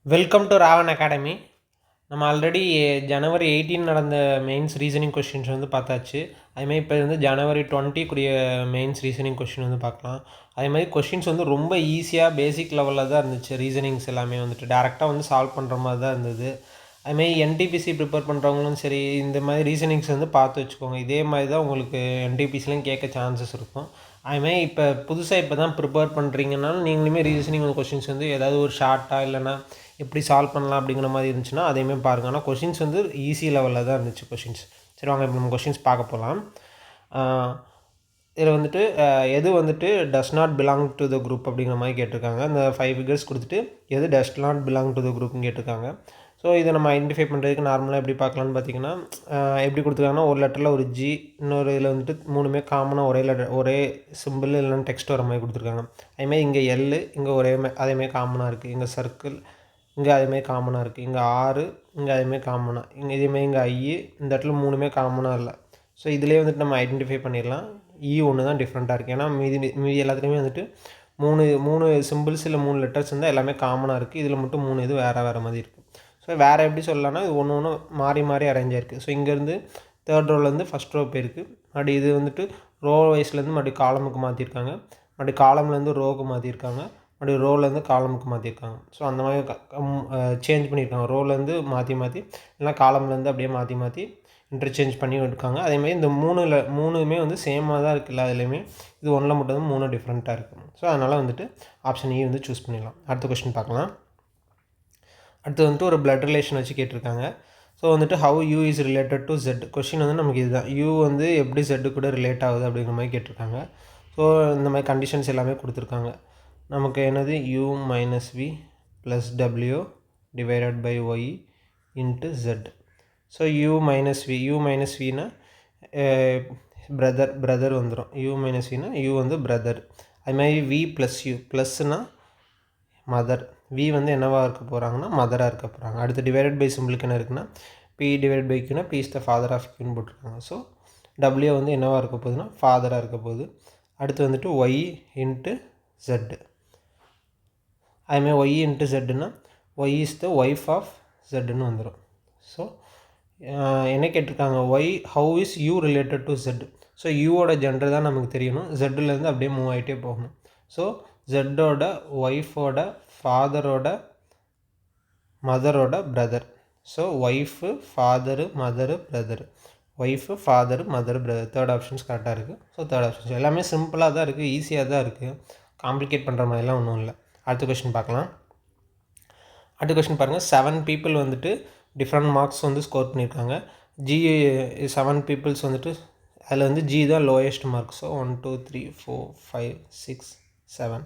Welcome to Ravan academy. நம்ம already ஜனவரி 18 நடந்த மெயின்ஸ் ரீசனிங் கொஷின்ஸ் வந்து பார்த்தாச்சு. அதேமாதிரி இப்போ வந்து ஜனவரி 20 மெயின்ஸ் ரீசனிங் கொஷின் வந்து பார்க்கலாம். அதேமாதிரி கொஷின்ஸ் வந்து ரொம்ப ஈஸியாக பேசிக் லெவலில் தான் இருந்துச்சு. ரீசனிங்ஸ் எல்லாமே வந்துட்டு டேரெக்டாக வந்து சால்வ் பண்ணுற மாதிரி தான் இருந்தது. அதுமாதிரி என்டிபிசி ப்ரிப்பேர் பண்ணுறவங்களும் சரி, இந்த மாதிரி ரீசனிங்ஸ் வந்து பார்த்து வச்சுக்கோங்க. இதே மாதிரி தான் உங்களுக்கு என்டிபிசிலையும் கேட்க சான்சஸ் இருக்கும். அதுமாதிரி இப்போ புதுசாக இப்போ தான் ப்ரிப்பேர் பண்ணுறீங்கனாலும் நீங்களுமே ரீசனிங் கொஷின்ஸ் வந்து ஏதாவது ஒரு ஷார்ட்டாக இல்லைனா எப்படி சால்வ் பண்ணலாம் அப்படிங்கிற மாதிரி இருந்துச்சுன்னா அதையுமே பாருங்கள். ஆனால் கொஷின்ஸ் வந்து ஈஸி லெவலில் தான் இருந்துச்சு கொஷின்ஸ். சரி வாங்க இப்போ நம்ம கொஷின்ஸ் பார்க்க போகலாம். இதில் வந்துட்டு எது வந்துட்டு does not belong to the group அப்படிங்கிற மாதிரி கேட்டிருக்காங்க. இந்த 5 ஃபிகர்ஸ் கொடுத்துட்டு எது does not belong to the குரூப்னு கேட்டிருக்காங்க. ஸோ இதை நம்ம ஐடென்டிஃபை பண்ணுறதுக்கு நார்மலாக எப்படி பார்க்கலான்னு பார்த்தீங்கன்னா, எப்படி கொடுத்துருக்காங்கன்னா ஒரு லெட்டரில் ஒரு ஜி, இன்னொரு இதில் வந்துட்டு மூணுமே காமனாக ஒரே சிம்பிள் இல்லைன்னா டெக்ஸ்ட் வர மாதிரி கொடுத்துருக்காங்க. அதேமாதிரி இங்கே எல் இங்கே அதேமாதிரி காமனாக இருக்குது. இங்கே சர்க்கிள் இங்கே அதேமாதிரி காமனாக இருக்குது. இங்கே 6 இங்கே அதேமாதிரி காமனாக, இங்கே இதேமாதிரி இங்கே ஐ, இந்த இடத்துல மூணுமே காமனாக இல்லை. ஸோ இதிலே வந்துட்டு நம்ம ஐடென்டிஃபை பண்ணிடலாம். ஒன்று தான் டிஃப்ரெண்ட்டாக இருக்குது. ஏன்னா மீதி எல்லாத்துலேயுமே வந்துட்டு மூணு சிம்பிள்ஸ் இல்லை 3 லெட்டர்ஸ் இருந்தால் எல்லாமே காமனாக இருக்குது. இதில் மட்டும் 3 இது வேறு மாதிரி இருக்குது. ஸோ வேறு எப்படி சொல்லலாம்னா இது ஒன்று மாறி அரேஞ்ச் ஆகிருக்கு. ஸோ இங்கேருந்து தேர்ட் ரோலேருந்து ஃபஸ்ட் ரோ போயிருக்கு. அப்படி இது வந்துட்டு ரோ வைஸ்லேருந்து மறுபடியும் காலமுக்கு மாற்றிருக்காங்க. மறுபடியும் காலம்லேருந்து ரோவுக்கு மாற்றிருக்காங்க. மறுபடியும் ரோலேருந்து காலமுக்கு மாற்றிருக்காங்க. ஸோ அந்த மாதிரி சேஞ்ச் பண்ணியிருக்காங்க. ரோலேருந்து மாற்றி இல்லைனா காலம்லேருந்து அப்படியே மாற்றி இன்டர்சேஞ்ச் பண்ணி இருக்காங்க. அதேமாதிரி இந்த மூணுமே வந்து சேமாக தான் இருக்குல்ல அதுலேயுமே. இது ஒன்றில் மட்டும் தான் 3 டிஃப்ரெண்ட்டாக இருக்குது. ஸோ அதனால் வந்துட்டு ஆப்ஷன் வந்து சூஸ் பண்ணிடலாம். அடுத்த கொஸ்டின் பார்க்கலாம். அடுத்து வந்துட்டு ஒரு பிளட் ரிலேஷன் வச்சு கேட்டிருக்காங்க. ஸோ வந்துட்டு how you is related to jet. Question வந்து நமக்கு இதுதான், யூ வந்து எப்படி ஜெட்டு கூட ரிலேட் ஆகுது அப்படிங்கிற மாதிரி கேட்டிருக்காங்க. ஸோ இந்த மாதிரி கண்டிஷன்ஸ் எல்லாமே கொடுத்துருக்காங்க. நமக்கு என்னது u minus v plus w divided by y into z. So u minus vனா பிரதர் வந்துடும். u minus vனா u வந்து பிரதர். அது மாதிரி v plus u ப்ளஸ்னா மதர். v வந்து என்னவாக இருக்க போகிறாங்கன்னா மதராக இருக்க போகிறாங்க. அடுத்து டிவைடட் பை சிம்பிளுக்கு என்ன இருக்குன்னா p டிவைட் பை க்யூனா p is the father of க்யூன்னு போட்டிருக்காங்க. ஸோ w வந்து என்னவாக இருக்க போகுதுன்னா ஃபாதராக இருக்க போகுது. அடுத்து வந்துட்டு y இன்ட்டு z. அதுமாதிரி ஒய் இன்ட்டு ஜெட்டுன்னா Y is the wife of ஜெட்டுன்னு வந்துடும். ஸோ என்ன கேட்டிருக்காங்க, how is U related to Z. So யூவோட ஜெண்டர் தான் நமக்கு தெரியணும். ஜெட்டுலேருந்து அப்படியே மூவ் ஆகிட்டே போகணும். ஸோ ஜெட்டோட ஒய்ஃபோட ஃபாதரோட மதரோட brother. So wife father mother brother, wife father mother brother. Third options கரெக்டாக இருக்குது. ஸோ தேர்ட் ஆப்ஷன்ஸ் எல்லாமே சிம்பிளாக தான் இருக்குது, ஈஸியாக தான் இருக்குது, காம்ப்ளிகேட் பண்ணுற மாதிரிலாம் ஒன்றும் இல்லை. அடுத்த கொஸ்டின் பார்க்கலாம். அடுத்த கொஸ்டின் பாருங்கள். 7 பீப்புள் வந்துட்டு டிஃப்ரெண்ட் மார்க்ஸ் வந்து ஸ்கோர் பண்ணியிருக்காங்க. ஜி 7 பீப்புள்ஸ் வந்துட்டு அதில் வந்து ஜி தான் லோயஸ்ட் மார்க். ஸோ 1 2 3 4 5 6 7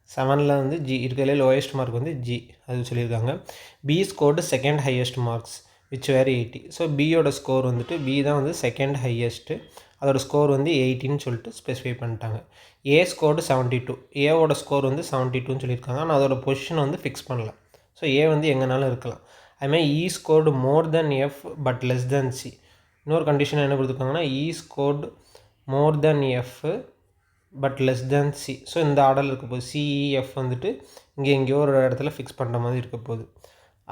7ல் வந்து ஜி இருக்கிறதுலே லோயஸ்ட் மார்க் வந்து ஜி அது சொல்லியிருக்காங்க. B scored second highest marks which வேறு 80. ஸோ பியோட ஸ்கோர் வந்துட்டு பி தான் வந்து செகண்ட் ஹையஸ்ட்டு, அதோட ஸ்கோர் வந்து 80ன்னு சொல்லிட்டு ஸ்பெசிஃபை பண்ணிட்டாங்க. ஏ ஸ்கோர்டு 72. ஏவோட ஸ்கோர் வந்து 72ன்னு சொல்லியிருக்காங்க. ஆனால் அதோட பொசிஷன் வந்து ஃபிக்ஸ் பண்ணல. ஸோ ஏ வந்து எங்கேனாலும் இருக்கலாம். அதுமாதிரி E scored more than F but less than C. இன்னொரு கண்டிஷன் என்ன கொடுத்துருக்காங்கன்னா E scored more than F but less than C. So இந்த ஆர்டரில் இருக்க போகுது. சிஇஎஃப் வந்துட்டு இங்கே எங்கேயோ ஒரு இடத்துல ஃபிக்ஸ் பண்ணுற மாதிரி இருக்க போகுது.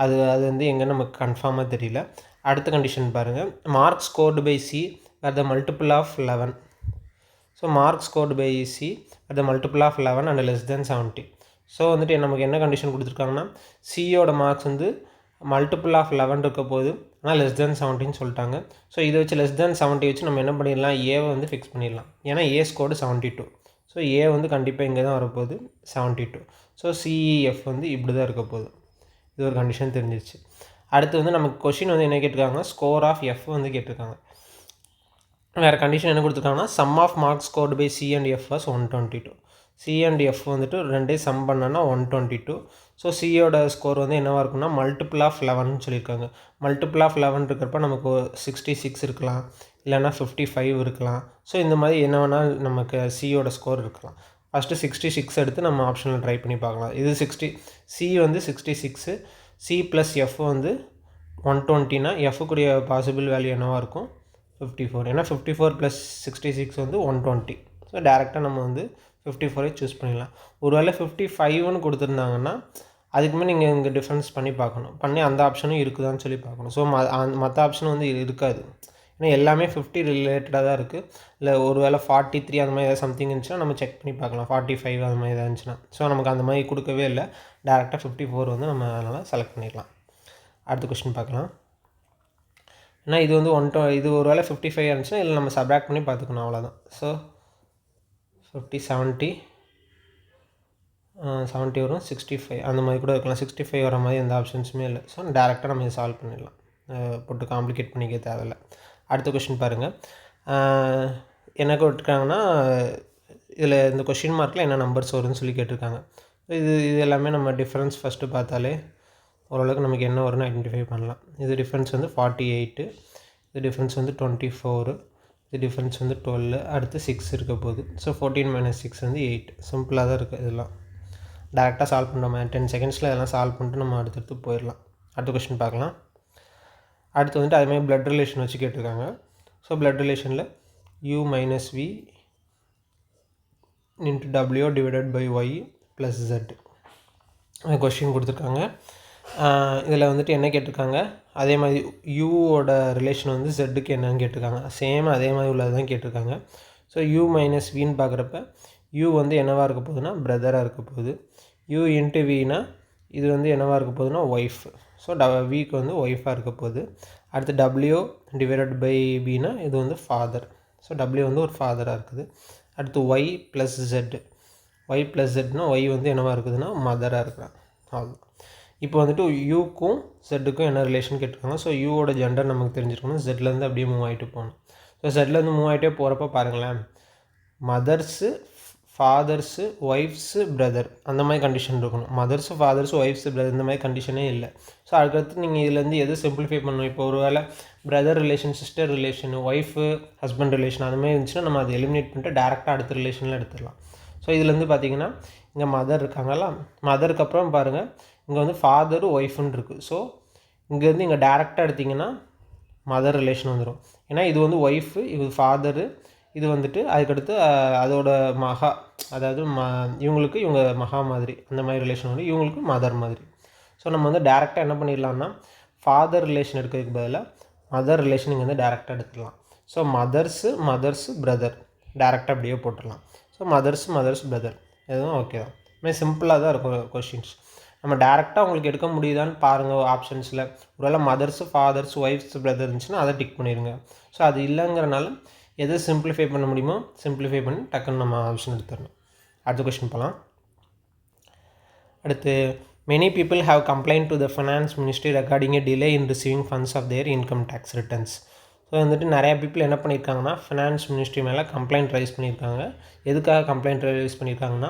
அது வந்து எங்கே நமக்கு கன்ஃபார்மாக தெரியல. அடுத்த கண்டிஷன் பாருங்கள். Mark scored by C at the multiple of 11. So mark scored by C at the multiple of 11 and less than 70. So வந்துட்டு நமக்கு என்ன கண்டிஷன் கொடுத்துருக்காங்கன்னா சியோட மார்க்ஸ் வந்து மல்டிபிள் ஆஃப் 11 இருக்க போகுது, ஆனால் லெஸ் தேன் 70ன்னு சொல்லிட்டாங்க. ஸோ இதை வச்சு லெஸ் தேன் 70 வச்சு நம்ம என்ன பண்ணிடலாம், ஏவை வந்து ஃபிக்ஸ் பண்ணிடலாம். ஏன்னா ஏ ஸ்கோர்டு 72. ஸோ ஏ வந்து கண்டிப்பாக இங்கே தான் வரப்போகுது 72. ஸோ சிஇஎஃப் வந்து இப்படி தான் இருக்க போகுது. இது ஒரு கண்டிஷன் தெரிஞ்சிருச்சு. அடுத்து வந்து நமக்கு கொஷின் வந்து என்ன கேட்டிருக்காங்கன்னா ஸ்கோர் ஆஃப் எஃப் வந்து கேட்டிருக்காங்க. வேறு கண்டிஷன் என்ன கொடுத்துருக்காங்கன்னா sum of marks scored by C and F was 122. C and F வந்துட்டு ரெண்டே சம் பண்ணனா 122. ஸோ சியோட ஸ்கோர் வந்து என்னவாக இருக்குன்னா மல்டிபிள் ஆஃப் 11ன்னு சொல்லியிருக்காங்க. மல்டிபிள் ஆஃப் 11 இருக்கிறப்ப நமக்கு 66 இருக்கலாம், இல்லைனா 55 இருக்கலாம். ஸோ இந்த மாதிரி என்ன வேணால் நமக்கு சியோட ஸ்கோர் இருக்கலாம். ஃபஸ்ட்டு 66 எடுத்து நம்ம ஆப்ஷனில் ட்ரை பண்ணி பார்க்கலாம். இது சி வந்து 66, சி ப்ளஸ் எஃப் வந்து 120னா எஃப்க்குரிய பாசிபிள் வேல்யூ என்னவாக இருக்கும் 54. ஏன்னா 54 + 66 வந்து 120. ஸோ டேரெக்டாக நம்ம வந்து 54 சூஸ் பண்ணிடலாம். ஒருவேளை 55ன்னு கொடுத்துருந்தாங்கன்னா அதுக்குமே நீங்கள் இங்கே டிஃப்ரென்ஸ் பண்ணி பார்க்கணும். பண்ணி அந்த ஆப்ஷனும் இருக்குதான்னு சொல்லி பார்க்கணும். ஸோ மற்ற ஆப்ஷன் வந்து இருக்காது. ஏன்னா எல்லாமே 50 ரிலேட்டடாக தான் இருக்குது. இல்லை ஒரு வேளை 43 அந்த மாதிரி ஏதாவது சம்திங் இருந்துச்சுன்னா நம்ம செக் பண்ணி பார்க்கலாம். 45 அது மாதிரி ஏதாவது இருந்துச்சுன்னா. ஸோ நமக்கு அந்த மாதிரி கொடுக்கவே இல்லை. டேரெக்டாக 54 வந்து நம்ம அதனால் செலக்ட் பண்ணிடலாம். அடுத்த கொஸ்டின் பார்க்கலாம். ஏன்னா இது வந்து இது ஒரு வேளை 55 இருந்துச்சுன்னா இதில் நம்ம சப்ராக்ட் பண்ணி பார்த்துக்கணும், அவ்வளோதான். ஸோ 50 70 வரும், 65 அந்த மாதிரி கூட இருக்கலாம். 65 வர மாதிரி எந்த ஆப்ஷன்ஸுமே இல்லை. ஸோ டேரெக்டாக நம்ம இதை சால்வ் பண்ணிடலாம். போட்டு காம்ப்ளிகேட் பண்ணிக்க தேவையில்லை. அடுத்த கொஸ்டின் பாருங்கள். என்ன கேட்டிருக்காங்கன்னா, இதில் இந்த கொஸ்டின் மார்க்கில் என்ன நம்பர்ஸ் வரும்னு சொல்லி கேட்டிருக்காங்க. இது எல்லாமே நம்ம டிஃப்ரென்ஸ் ஃபஸ்ட்டு பார்த்தாலே ஓரளவுக்கு நமக்கு என்ன வரும்னு ஐடென்டிஃபை பண்ணலாம். இது டிஃப்ரென்ஸ் வந்து 48, இது டிஃப்ரென்ஸ் வந்து 24, இது டிஃப்ரென்ஸ் வந்து 12, அடுத்து 6 இருக்க போகுது. ஸோ 14 - 6 வந்து 8. சிம்பிளாக தான் இருக்குது. இதெல்லாம் டேரெக்டாக சால்வ் பண்ணுற 10 செகண்ட்ஸில் இதெல்லாம் சால்வ் பண்ணிட்டு நம்ம அடுத்தடுத்து போயிடலாம். அடுத்த கொஸ்டின் பார்க்கலாம். அடுத்து வந்துட்டு அதேமாதிரி ப்ளட் ரிலேஷன் வச்சு கேட்டிருக்காங்க. ஸோ ப்ளட் ரிலேஷனில் u - v × w / y + z question கொடுத்துருக்காங்க. இதில் வந்துட்டு என்ன கேட்டிருக்காங்க, அதே மாதிரி யூவோட ரிலேஷன் வந்து ஜெட்டுக்கு என்னன்னு கேட்டிருக்காங்க. சேம் அதே மாதிரி உள்ளது தான் கேட்டிருக்காங்க. ஸோ u - vன்னு பார்க்குறப்ப u வந்து என்னவாக இருக்க போகுதுன்னா பிரதராக இருக்க போகுது. u × vனா இது வந்து என்னவாக இருக்க போகுதுன்னா ஒய்ஃப். ஸோ விக்கு வந்து ஒய்ஃபாக இருக்க போகுது. அடுத்து w / bனா இது வந்து ஃபாதர். ஸோ w வந்து ஒரு ஃபாதராக இருக்குது. அடுத்து y + z. y + zனா y வந்து என்னவாக இருக்குதுன்னா மதராக இருக்கிறாங்க. அவ்வளோ. இப்போ வந்துட்டு யூக்கும் ஜெட்டுக்கும் என்ன ரிலேஷன் கேட்டிருக்காங்க. ஸோ யூவோட ஜெண்டர் நமக்கு தெரிஞ்சிருக்கணும். ஜெட்லேருந்து அப்படியே மூவ் ஆகிட்டு போகணும். ஸோ ஜெட்லேருந்து மூவ் ஆகிட்டே போகிறப்ப பாருங்களேன், மதர்ஸு, ஃபாதர்ஸு, ஒய்ஃப்ஸு, பிரதர் அந்த மாதிரி கண்டிஷன் இருக்கணும். மதர்ஸு, ஃபாதர்ஸு, ஒய்ஃப்ஸு, பிரதர் இந்த மாதிரி கண்டிஷனே இல்லை. ஸோ அதுக்கடுத்து நீங்கள் இதுலேருந்து எது சிம்பிளிஃபை பண்ணணும். இப்போ ஒரு வேளை brother relation, sister relation, wife, husband relation அந்த மாதிரி இருந்துச்சுன்னா நம்ம அதை எலிமினேட் பண்ணிட்டு டேரெக்டாக அடுத்த ரிலேஷனில் எடுத்துடலாம். ஸோ இதுலேருந்து பார்த்தீங்கன்னா இங்கே மதர் இருக்காங்களா, மதருக்கு அப்புறம் பாருங்கள் இங்கே வந்து ஃபாதரு ஒய்ஃபுன்னு இருக்குது. ஸோ இங்கேருந்து இங்கே டேரெக்டாக எடுத்திங்கன்னா மதர் ரிலேஷன் வந்துடும். ஏன்னா இது வந்து ஒய்ஃபு, இது ஃபாதரு, இது வந்துட்டு அதுக்கடுத்து அதோட மகா, அதாவது இவங்களுக்கு இவங்க மகா மாதிரி அந்த மாதிரி ரிலேஷன் வந்து இவங்களுக்கு மதர் மாதிரி. ஸோ நம்ம வந்து டேரெக்டாக என்ன பண்ணிடலாம்னா ஃபாதர் ரிலேஷன் எடுக்கிறதுக்கு பதிலாக மதர் ரிலேஷன் இங்கே வந்து டேரெக்டாக எடுத்துக்கலாம். ஸோ மதர்ஸு பிரதர் டேரெக்டாக அப்படியே போட்டுடலாம். ஸோ மதர்ஸ் பிரதர் எதுவும் ஓகே தான். இதுமாதிரி சிம்பிளாக தான் இருக்கும் கொஷின்ஸ். நம்ம டேரெக்டாக உங்களுக்கு எடுக்க முடியுதான்னு பாருங்கள் ஆப்ஷன்ஸில். ஒருவேளை மதர்ஸு, ஃபாதர்ஸ், ஒய்ஃப்ஸ், பிரதர் இருந்துச்சுன்னா அதை டிக் பண்ணிடுங்க. ஸோ அது இல்லைங்கிறனால எது சிம்பிளிஃபை பண்ண முடியுமோ சிம்பிளிஃபை பண்ணி டக்குன்னு நம்ம ஆப்ஷன் எடுத்துடணும். அடுத்த கொஸ்டின் போகலாம். அடுத்து, many people have complained to the finance ministry regarding a delay in receiving funds of their income tax returns. So வந்துட்டு நிறையா பீப்புள் என்ன பண்ணியிருக்காங்கன்னா ஃபினான்ஸ் மினிஸ்ட்ரி மேலே கம்ப்ளைண்ட் ரைஸ் பண்ணியிருக்காங்க. எதுக்காக கம்ப்ளைண்ட் ரைஸ் பண்ணியிருக்காங்கன்னா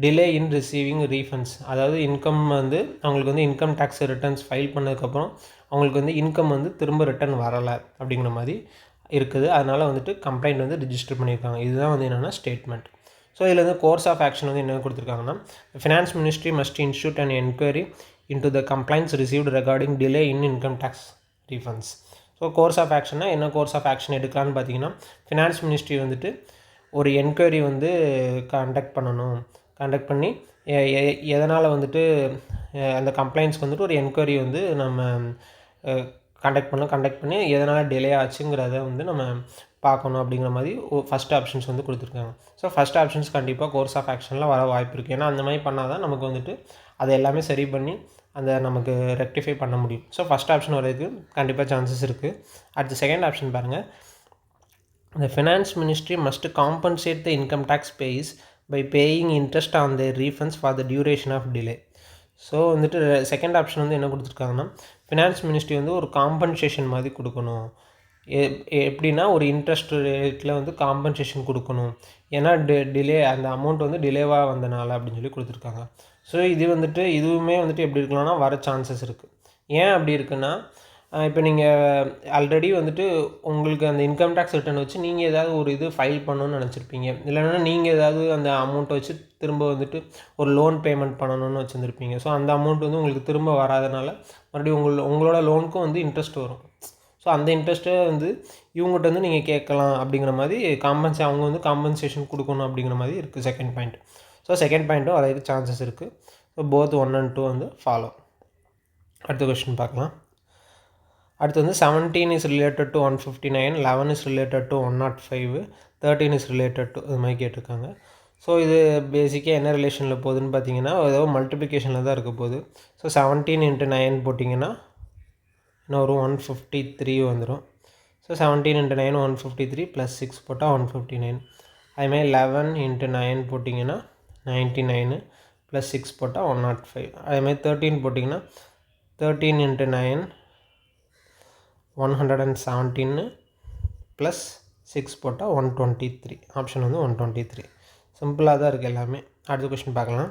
டிலே இன் ரிசீவிங் ரீஃபண்ட்ஸ், அதாவது income வந்து அவங்களுக்கு வந்து இன்கம் டேக்ஸ் ரிட்டர்ன்ஸ் ஃபைல் பண்ணதுக்கப்புறம் அவங்களுக்கு வந்து இன்கம் வந்து திரும்ப ரிட்டர்ன் வரலை அப்படிங்கிற மாதிரி இருக்குது. அதனால் வந்துட்டு கம்ப்ளைண்ட் வந்து ரிஜிஸ்டர் பண்ணியிருக்காங்க. இதுதான் வந்து என்னென்னா ஸ்டேட்மெண்ட். ஸோ இதில் வந்து கோர்ஸ் ஆஃப் ஆக்ஷன் வந்து என்ன கொடுத்துருக்காங்கன்னா, finance ministry must institute and enquiry into the complaints received regarding delay in income tax refunds. So course of ஆக்ஷன்னா என்ன கோர்ஸ் ஆஃப் ஆக்ஷன் எடுக்கலான்னு பார்த்தீங்கன்னா, ஃபினான்ஸ் மினிஸ்ட்ரி வந்துட்டு ஒரு என்கொயரி வந்து கண்டக்ட் பண்ணி எதனால் வந்துட்டு அந்த கம்ப்ளைண்ட்ஸ்க்கு வந்துட்டு ஒரு என்கொயரி வந்து நம்ம கண்டக்ட் பண்ணி எதனால் டிலே ஆச்சுங்கிறத வந்து நம்ம பார்க்கணும் அப்படிங்கிற மாதிரி ஃபஸ்ட் ஆப்ஷன்ஸ் வந்து கொடுத்துருக்காங்க. ஸோ ஃபஸ்ட் ஆப்ஷன்ஸ் கண்டிப்பாக கோர்ஸ் ஆஃப் ஆக்ஷனில் வர வாய்ப்பு இருக்குது. ஏன்னா அந்த மாதிரி பண்ணால் தான் நமக்கு வந்துட்டு அதை எல்லாமே சரி பண்ணி அதை நமக்கு ரெக்டிஃபை பண்ண முடியும். ஸோ ஃபஸ்ட் ஆப்ஷன் வரதுக்கு கண்டிப்பாக சான்சஸ் இருக்குது. அடுத்து செகண்ட் ஆப்ஷன் பாருங்கள். The finance ministry must compensate the income tax pays by paying interest on their refunds for the duration of delay. So வந்துட்டு செகண்ட் ஆப்ஷன் வந்து என்ன கொடுத்துருக்காங்கன்னா, ஃபினான்ஸ் மினிஸ்ட்ரி வந்து ஒரு காம்பன்சேஷன் மாதிரி கொடுக்கணும். எப்படின்னா ஒரு இன்ட்ரெஸ்ட் ரேட்டில் வந்து காம்பன்சேஷன் கொடுக்கணும். ஏன்னா டிலே அந்த அமௌண்ட் வந்து டிலேவாக வந்தனால அப்படின்னு சொல்லி கொடுத்துருக்காங்க. ஸோ இது வந்துட்டு இதுவுமே வந்துட்டு எப்படி இருக்கலாம்னா வர சான்சஸ் இருக்குது. ஏன் அப்படி இருக்குன்னா, இப்போ நீங்கள் ஆல்ரெடி வந்துட்டு உங்களுக்கு அந்த இன்கம் டேக்ஸ் ரிட்டர்ன் வச்சு நீங்கள் ஏதாவது ஒரு இது ஃபைல் பண்ணணும்னு நினச்சிருப்பீங்க. இல்லைன்னா நீங்கள் ஏதாவது அந்த அமௌண்ட்டை வச்சு திரும்ப வந்துட்டு ஒரு லோன் பேமெண்ட் பண்ணணும்னு வச்சுருந்துருப்பீங்க. ஸோ அந்த அமௌண்ட் வந்து உங்களுக்கு திரும்ப வராதனால மறுபடியும் உங்களோட லோனுக்கும் வந்து இன்ட்ரெஸ்ட் வரும். ஸோ அந்த இன்ட்ரெஸ்ட்டை வந்து இவங்ககிட்ட வந்து நீங்கள் கேட்கலாம் அப்படிங்கிற மாதிரி அவங்க வந்து காம்பன்சேஷன் கொடுக்கணும் அப்படிங்கிற மாதிரி இருக்குது செகண்ட் பாயிண்ட். ஸோ செகண்ட் பாயிண்ட்டும் வரதுக்கு சான்சஸ் இருக்குது. ஸோ போத் 1 and 2 வந்து ஃபாலோ. அடுத்த கொஸ்டின் பார்க்கலாம். அடுத்து வந்து 17 is related to 159, 11 is related to 105, 13 is related to இது மாதிரி கேட்டிருக்காங்க. ஸோ இது பேசிக்காக என்ன ரிலேஷனில் போகுதுன்னு பார்த்தீங்கன்னா ஏதோ மல்டிப்ளிகேஷனில் தான் இருக்க போகுது. ஸோ 17 × 9 போட்டிங்கன்னா இன்னும் ஒரு 153 வந்துடும். ஸோ 17 × 9 153 + 6 போட்டால் 159. அதுமாதிரி 11 × 9 போட்டிங்கன்னா 99 + 6 போட்டால் 105. அதேமாதிரி 13 போட்டிங்கன்னா 13 × 9 117 + 6 போட்டால் 123. ஆப்ஷன் வந்து 123. சிம்பிளாக தான் இருக்குது எல்லாமே. அடுத்த கொஸ்டின் பார்க்கலாம்.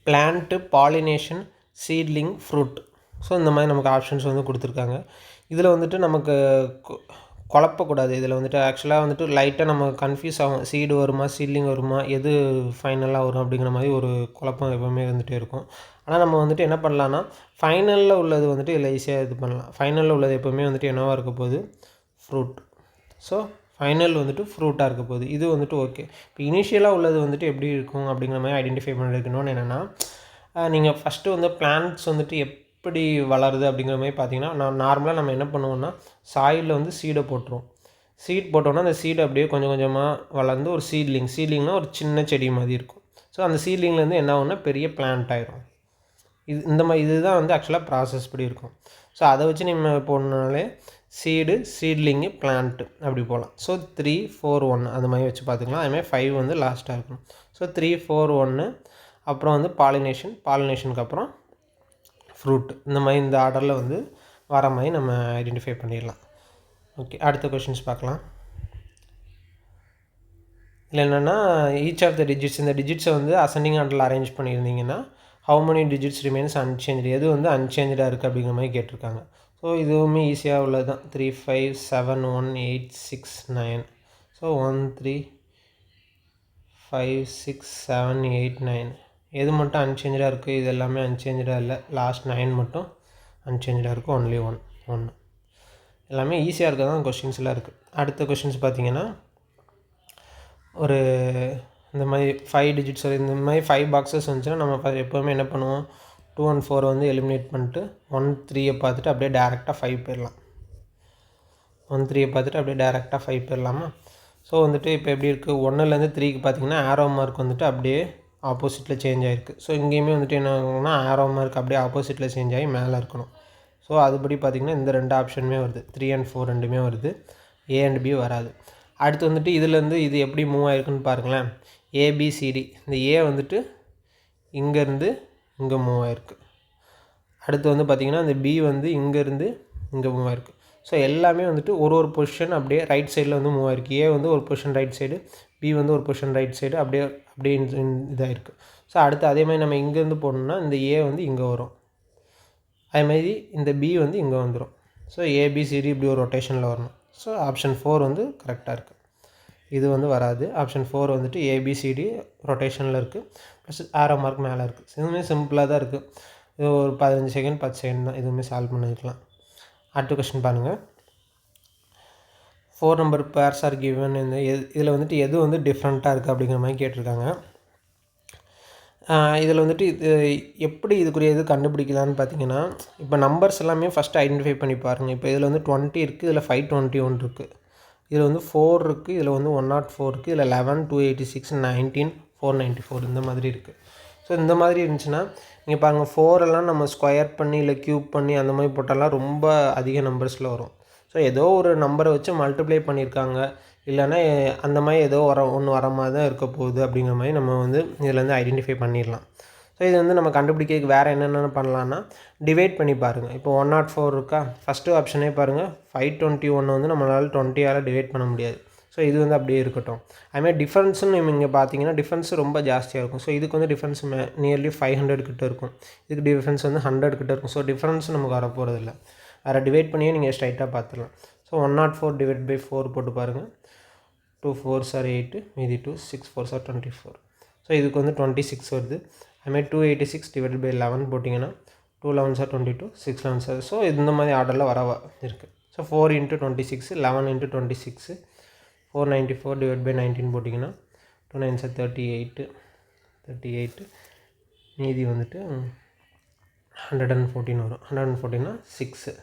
Plant, pollination, seedling, fruit. So இந்த மாதிரி நமக்கு ஆப்ஷன்ஸ் வந்து கொடுத்துருக்காங்க. இதில் வந்துட்டு நமக்கு குழப்பக்கூடாது. இதில் வந்துட்டு ஆக்சுவலாக வந்துட்டு லைட்டாக நம்ம கன்ஃபியூஸ் ஆகும். சீடு வருமா, சீட்லிங் வருமா, எது ஃபைனலாக வரும் அப்படிங்கிற மாதிரி ஒரு குழப்பம் எப்போவுமே வந்துகிட்டே இருக்கும். ஆனால் நம்ம வந்துட்டு என்ன பண்ணலான்னா ஃபைனலில் உள்ளது வந்துட்டு இதில் ஈஸியாக இது பண்ணலாம். ஃபைனலில் உள்ளது எப்போவுமே வந்துட்டு என்னவாக இருக்க போகுது, ஃப்ரூட். ஸோ ஃபைனல் வந்துட்டு ஃப்ரூட்டாக இருக்க போகுது. இது வந்துட்டு ஓகே. இப்போ இனிஷியலாக உள்ளது வந்துட்டு எப்படி இருக்கும் அப்படிங்கிற மாதிரி ஐடென்டிஃபை பண்ணிருக்கணும்னு என்னென்னா, நீங்கள் ஃபஸ்ட்டு வந்து பிளான்ட்ஸ் வந்துட்டு எப்படி வளருது அப்படிங்கிற மாதிரி பார்த்தீங்கன்னா, நார்மலாக நம்ம என்ன பண்ணுவோம்னா சாயிலில் வந்து சீடை போட்டுருவோம். சீட் போட்டோன்னா அந்த சீடை அப்படியே கொஞ்சம் கொஞ்சமாக வளர்ந்து ஒரு சீட்லிங்னால் ஒரு சின்ன செடி மாதிரி இருக்கும். ஸோ அந்த சீட்லிங்லேருந்து என்ன ஆகும்னா பெரிய பிளான்ட் ஆகிரும். இதுதான் வந்து ஆக்சுவலாக ப்ராசஸ் படி இருக்கும். ஸோ அதை வச்சு நம்ம போடணுனாலே சீட்லிங்கு, பிளான்ட்டு அப்படி போகலாம். ஸோ 3, 4, 1 அந்த மாதிரி வச்சு பார்த்துக்கலாம். அதுமாதிரி 5 வந்து லாஸ்ட்டாக இருக்கணும். ஸோ 3, 4, 1 அப்புறம் வந்து பாலினேஷனுக்கு அப்புறம் ஃப்ரூட். இந்த மாதிரி இந்த ஆர்டரில் வந்து வர மாதிரி நம்ம ஐடென்டிஃபை பண்ணிடலாம். ஓகே, அடுத்த கொஷின்ஸ் பார்க்கலாம். இல்லை என்னென்னா ஈச் ஆஃப் த டிஜிட்ஸ், இந்த டிஜிட்ஸை வந்து அசெண்டிங் ஆர்டரில் அரேஞ்ச் பண்ணியிருந்தீங்கன்னா how many digits remains unchanged, எது வந்து அன்சேஞ்சாக இருக்குது அப்படிங்கிற மாதிரி கேட்டிருக்காங்க. ஸோ இதுவுமே ஈஸியாக உள்ளது தான். 3, 5, 7, 1, 8, 6, 9. ஸோ 1, 3, 5, 6, 7, 8, 9. எது மட்டும் அன்சேஞ்சாக இருக்குது, இது எல்லாமே அன்சேஞ்சாக இல்லை. லாஸ்ட் 9 மட்டும் அன்சேஞ்சாக இருக்குது. ஒன்லி 1. எல்லாமே ஈஸியாக இருக்க தான் கொஷின்ஸ்லாம் இருக்குது. அடுத்த கொஷின்ஸ் பார்த்திங்கன்னா ஒரு இந்த மாதிரி 5 digits இந்த மாதிரி 5 பாக்ஸஸ் வந்துச்சுன்னா நம்ம எப்போவுமே என்ன பண்ணுவோம், 2 and 4 வந்து எலிமினேட் பண்ணிட்டு 1, 3 பார்த்துட்டு அப்படியே டேரெக்டாக 5 போயிடலாம். 1, 3 பார்த்துட்டு அப்படியே டேரெக்டாக 5 போயிடலாமா. ஸோ வந்துட்டு இப்போ எப்படி இருக்குது, 1லேருந்து 3க்கு பார்த்திங்கன்னா ஆரோ மார்க் வந்துட்டு அப்படியே ஆப்போசிட்டில் சேஞ்ச் ஆகிருக்கு. ஸோ இங்கேயுமே வந்துட்டு என்ன ஆகும்னா ஆரோ மார்க் அப்படியே ஆப்போசிட்டில் சேஞ்ச் ஆகி மேலே இருக்கணும். ஸோ அதுபடி பார்த்திங்கன்னா இந்த 2 ஆப்ஷனுமே வருது. 3 and 4 ரெண்டுமே வருது. A and B வராது. அடுத்து வந்துட்டு இதுலேருந்து இது எப்படி மூவ் ஆகிருக்குன்னு பாருங்களேன். ABCD, இந்த A வந்துட்டு இங்கேருந்து இங்கே மூவ் ஆகிருக்கு. அடுத்து வந்து பார்த்திங்கன்னா இந்த B வந்து இங்கேருந்து இங்கே மூவ் ஆகிருக்கு. ஸோ எல்லாமே வந்துட்டு ஒரு பொசிஷன் அப்படியே ரைட் சைடில் வந்து மூவ் ஆகிருக்கு. A வந்து ஒரு பொசிஷன் ரைட் சைடு, B வந்து ஒரு பொசிஷன் ரைட் சைடு, அப்படியே இதாகிருக்கு. ஸோ அடுத்து அதே மாதிரி நம்ம இங்கேருந்து போடணுன்னா இந்த A வந்து இங்கே வரும். அதேமாதிரி இந்த B வந்து இங்கே வந்துடும். ஸோ ABCD இப்படி ஒரு ரொட்டேஷனில் வரணும். ஸோ ஆப்ஷன் 4 வந்து கரெக்டாக இருக்குது. இது வந்து வராது. ஆப்ஷன் 4 வந்துட்டு ABCD ரொட்டேஷனில் இருக்குது, ப்ளஸ் ஆரோ மார்க் மேலே இருக்குது. இதுவுமே சிம்பிளாக தான் இருக்குது. இது ஒரு 15 செகண்ட் 10 செகண்ட் தான். இதுவுமே சால்வ் பண்ணிக்கலாம். அடுத்த கொஸ்டின் பாருங்கள். 4 number pairs are given. இதில் வந்துட்டு எது வந்து டிஃப்ரெண்ட்டாக இருக்குது அப்படிங்கிற மாதிரி கேட்டிருக்காங்க. இதில் வந்துட்டு இது எப்படி இதுக்குரிய இது கண்டுபிடிக்கலான்னு பார்த்தீங்கன்னா, இப்போ நம்பர்ஸ் எல்லாமே ஃபஸ்ட்டு ஐடென்டிஃபை பண்ணி பாருங்கள். இப்போ இதில் வந்து 20 இருக்குது, இதில் 521 இருக்குது, இதில் வந்து 4 இருக்குது, இதில் வந்து 104 இருக்குது, இதில் 11, 286, 19, 494 இந்த மாதிரி இருக்குது. ஸோ இந்த மாதிரி இருந்துச்சுன்னா நீங்கள் பாருங்கள், 4 எல்லாம் நம்ம ஸ்கொயர் பண்ணி இல்லை க்யூப் பண்ணி அந்த மாதிரி போட்டாலாம் ரொம்ப அதிக நம்பர்ஸில் வரும். ஸோ ஏதோ ஒரு நம்பரை வச்சு மல்டிப்ளை பண்ணியிருக்காங்க, இல்லைன்னா அந்த மாதிரி ஏதோ ஒன்று வர மாதிரி தான் இருக்க போகுது அப்படிங்கிற மாதிரி நம்ம வந்து இதில் வந்து ஐடென்டிஃபை பண்ணிடலாம். ஸோ இது வந்து நம்ம கண்டுபிடிக்கிறதுக்கு வேறு என்னென்ன பண்ணலான்னா டிவைட் பண்ணி பாருங்கள். இப்போ 104 இருக்கா, ஃபஸ்ட்டு ஆப்ஷனே பாருங்கள். 521 வந்து நம்மளால் 20ஆல் டிவைட் பண்ண முடியாது. ஸோ இது வந்து அப்படியே இருக்கட்டும். அதுமாதிரி டிஃப்ரென்ஸுன்னு இங்கே பார்த்தீங்கன்னா டிஃப்ரென்ஸ் ரொம்ப ஜாஸ்தியாக இருக்கும். ஸோ இதுக்கு வந்து டிஃப்ரென்ஸ் நியர்லி 500 கிட்ட இருக்கும், இதுக்கு டிஃப்ரென்ஸ் வந்து 100 கிட்ட இருக்கும். ஸோ டிஃப்ரென்ஸ் நமக்கு வரப்போகிறது இல்லை. வேறு டிவைட் பண்ணியே நீங்கள் ஸ்ட்ரைட்டாக பார்த்துக்கலாம். ஸோ 104 டிவைட் பை 4 போட்டு பாருங்கள். 2 4s are 8, மீதி 2, 6 4s are 24. ஸோ இதுக்கு வந்து 26 வருது. அதுமாதிரி 286 டிவைட் பை 11 போட்டிங்கன்னா 2 11s are 22, 6 11s are. So இந்த மாதிரி ஆர்டரில் வர இருக்குது. ஸோ 4 × 26, 11 × 26, 494 டிவைட் பை 19 போட்டிங்கன்னா 2 9s are 38, மீதி வந்துட்டு 114 வரும். 114னா 6.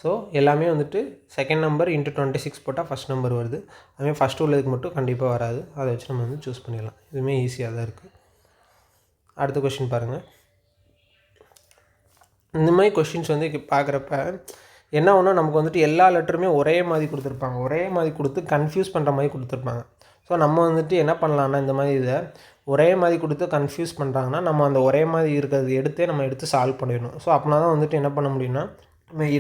ஸோ எல்லாமே வந்துட்டு செகண்ட் நம்பர் இன்ட்டு 26 போட்டால் ஃபஸ்ட் நம்பர் வருது. அதுமாதிரி ஃபஸ்ட்டு உள்ளதுக்கு மட்டும் கண்டிப்பாக வராது. அதை வச்சு நம்ம வந்து சூஸ் பண்ணிடலாம். இதுவுமே ஈஸியாக தான் இருக்குது. அடுத்த கொஷின் பாருங்கள். இந்த மாதிரி கொஷின்ஸ் வந்து பார்க்குறப்ப என்ன ஒன்று நமக்கு வந்துட்டு எல்லா லெட்டருமே ஒரே மாதிரி கொடுத்துருப்பாங்க. ஒரே மாதிரி கொடுத்து கன்ஃபியூஸ் பண்ணுற மாதிரி கொடுத்துருப்பாங்க. ஸோ நம்ம வந்துட்டு என்ன பண்ணலான்னா இந்த மாதிரி இதை ஒரே மாதிரி கொடுத்து கன்ஃபியூஸ் பண்ணுறாங்கன்னா நம்ம அந்த ஒரே மாதிரி இருக்கிறது நம்ம எடுத்து சால்வ் பண்ணிடணும். ஸோ அப்படின்னா தான் வந்துட்டு என்ன பண்ண முடியும்னா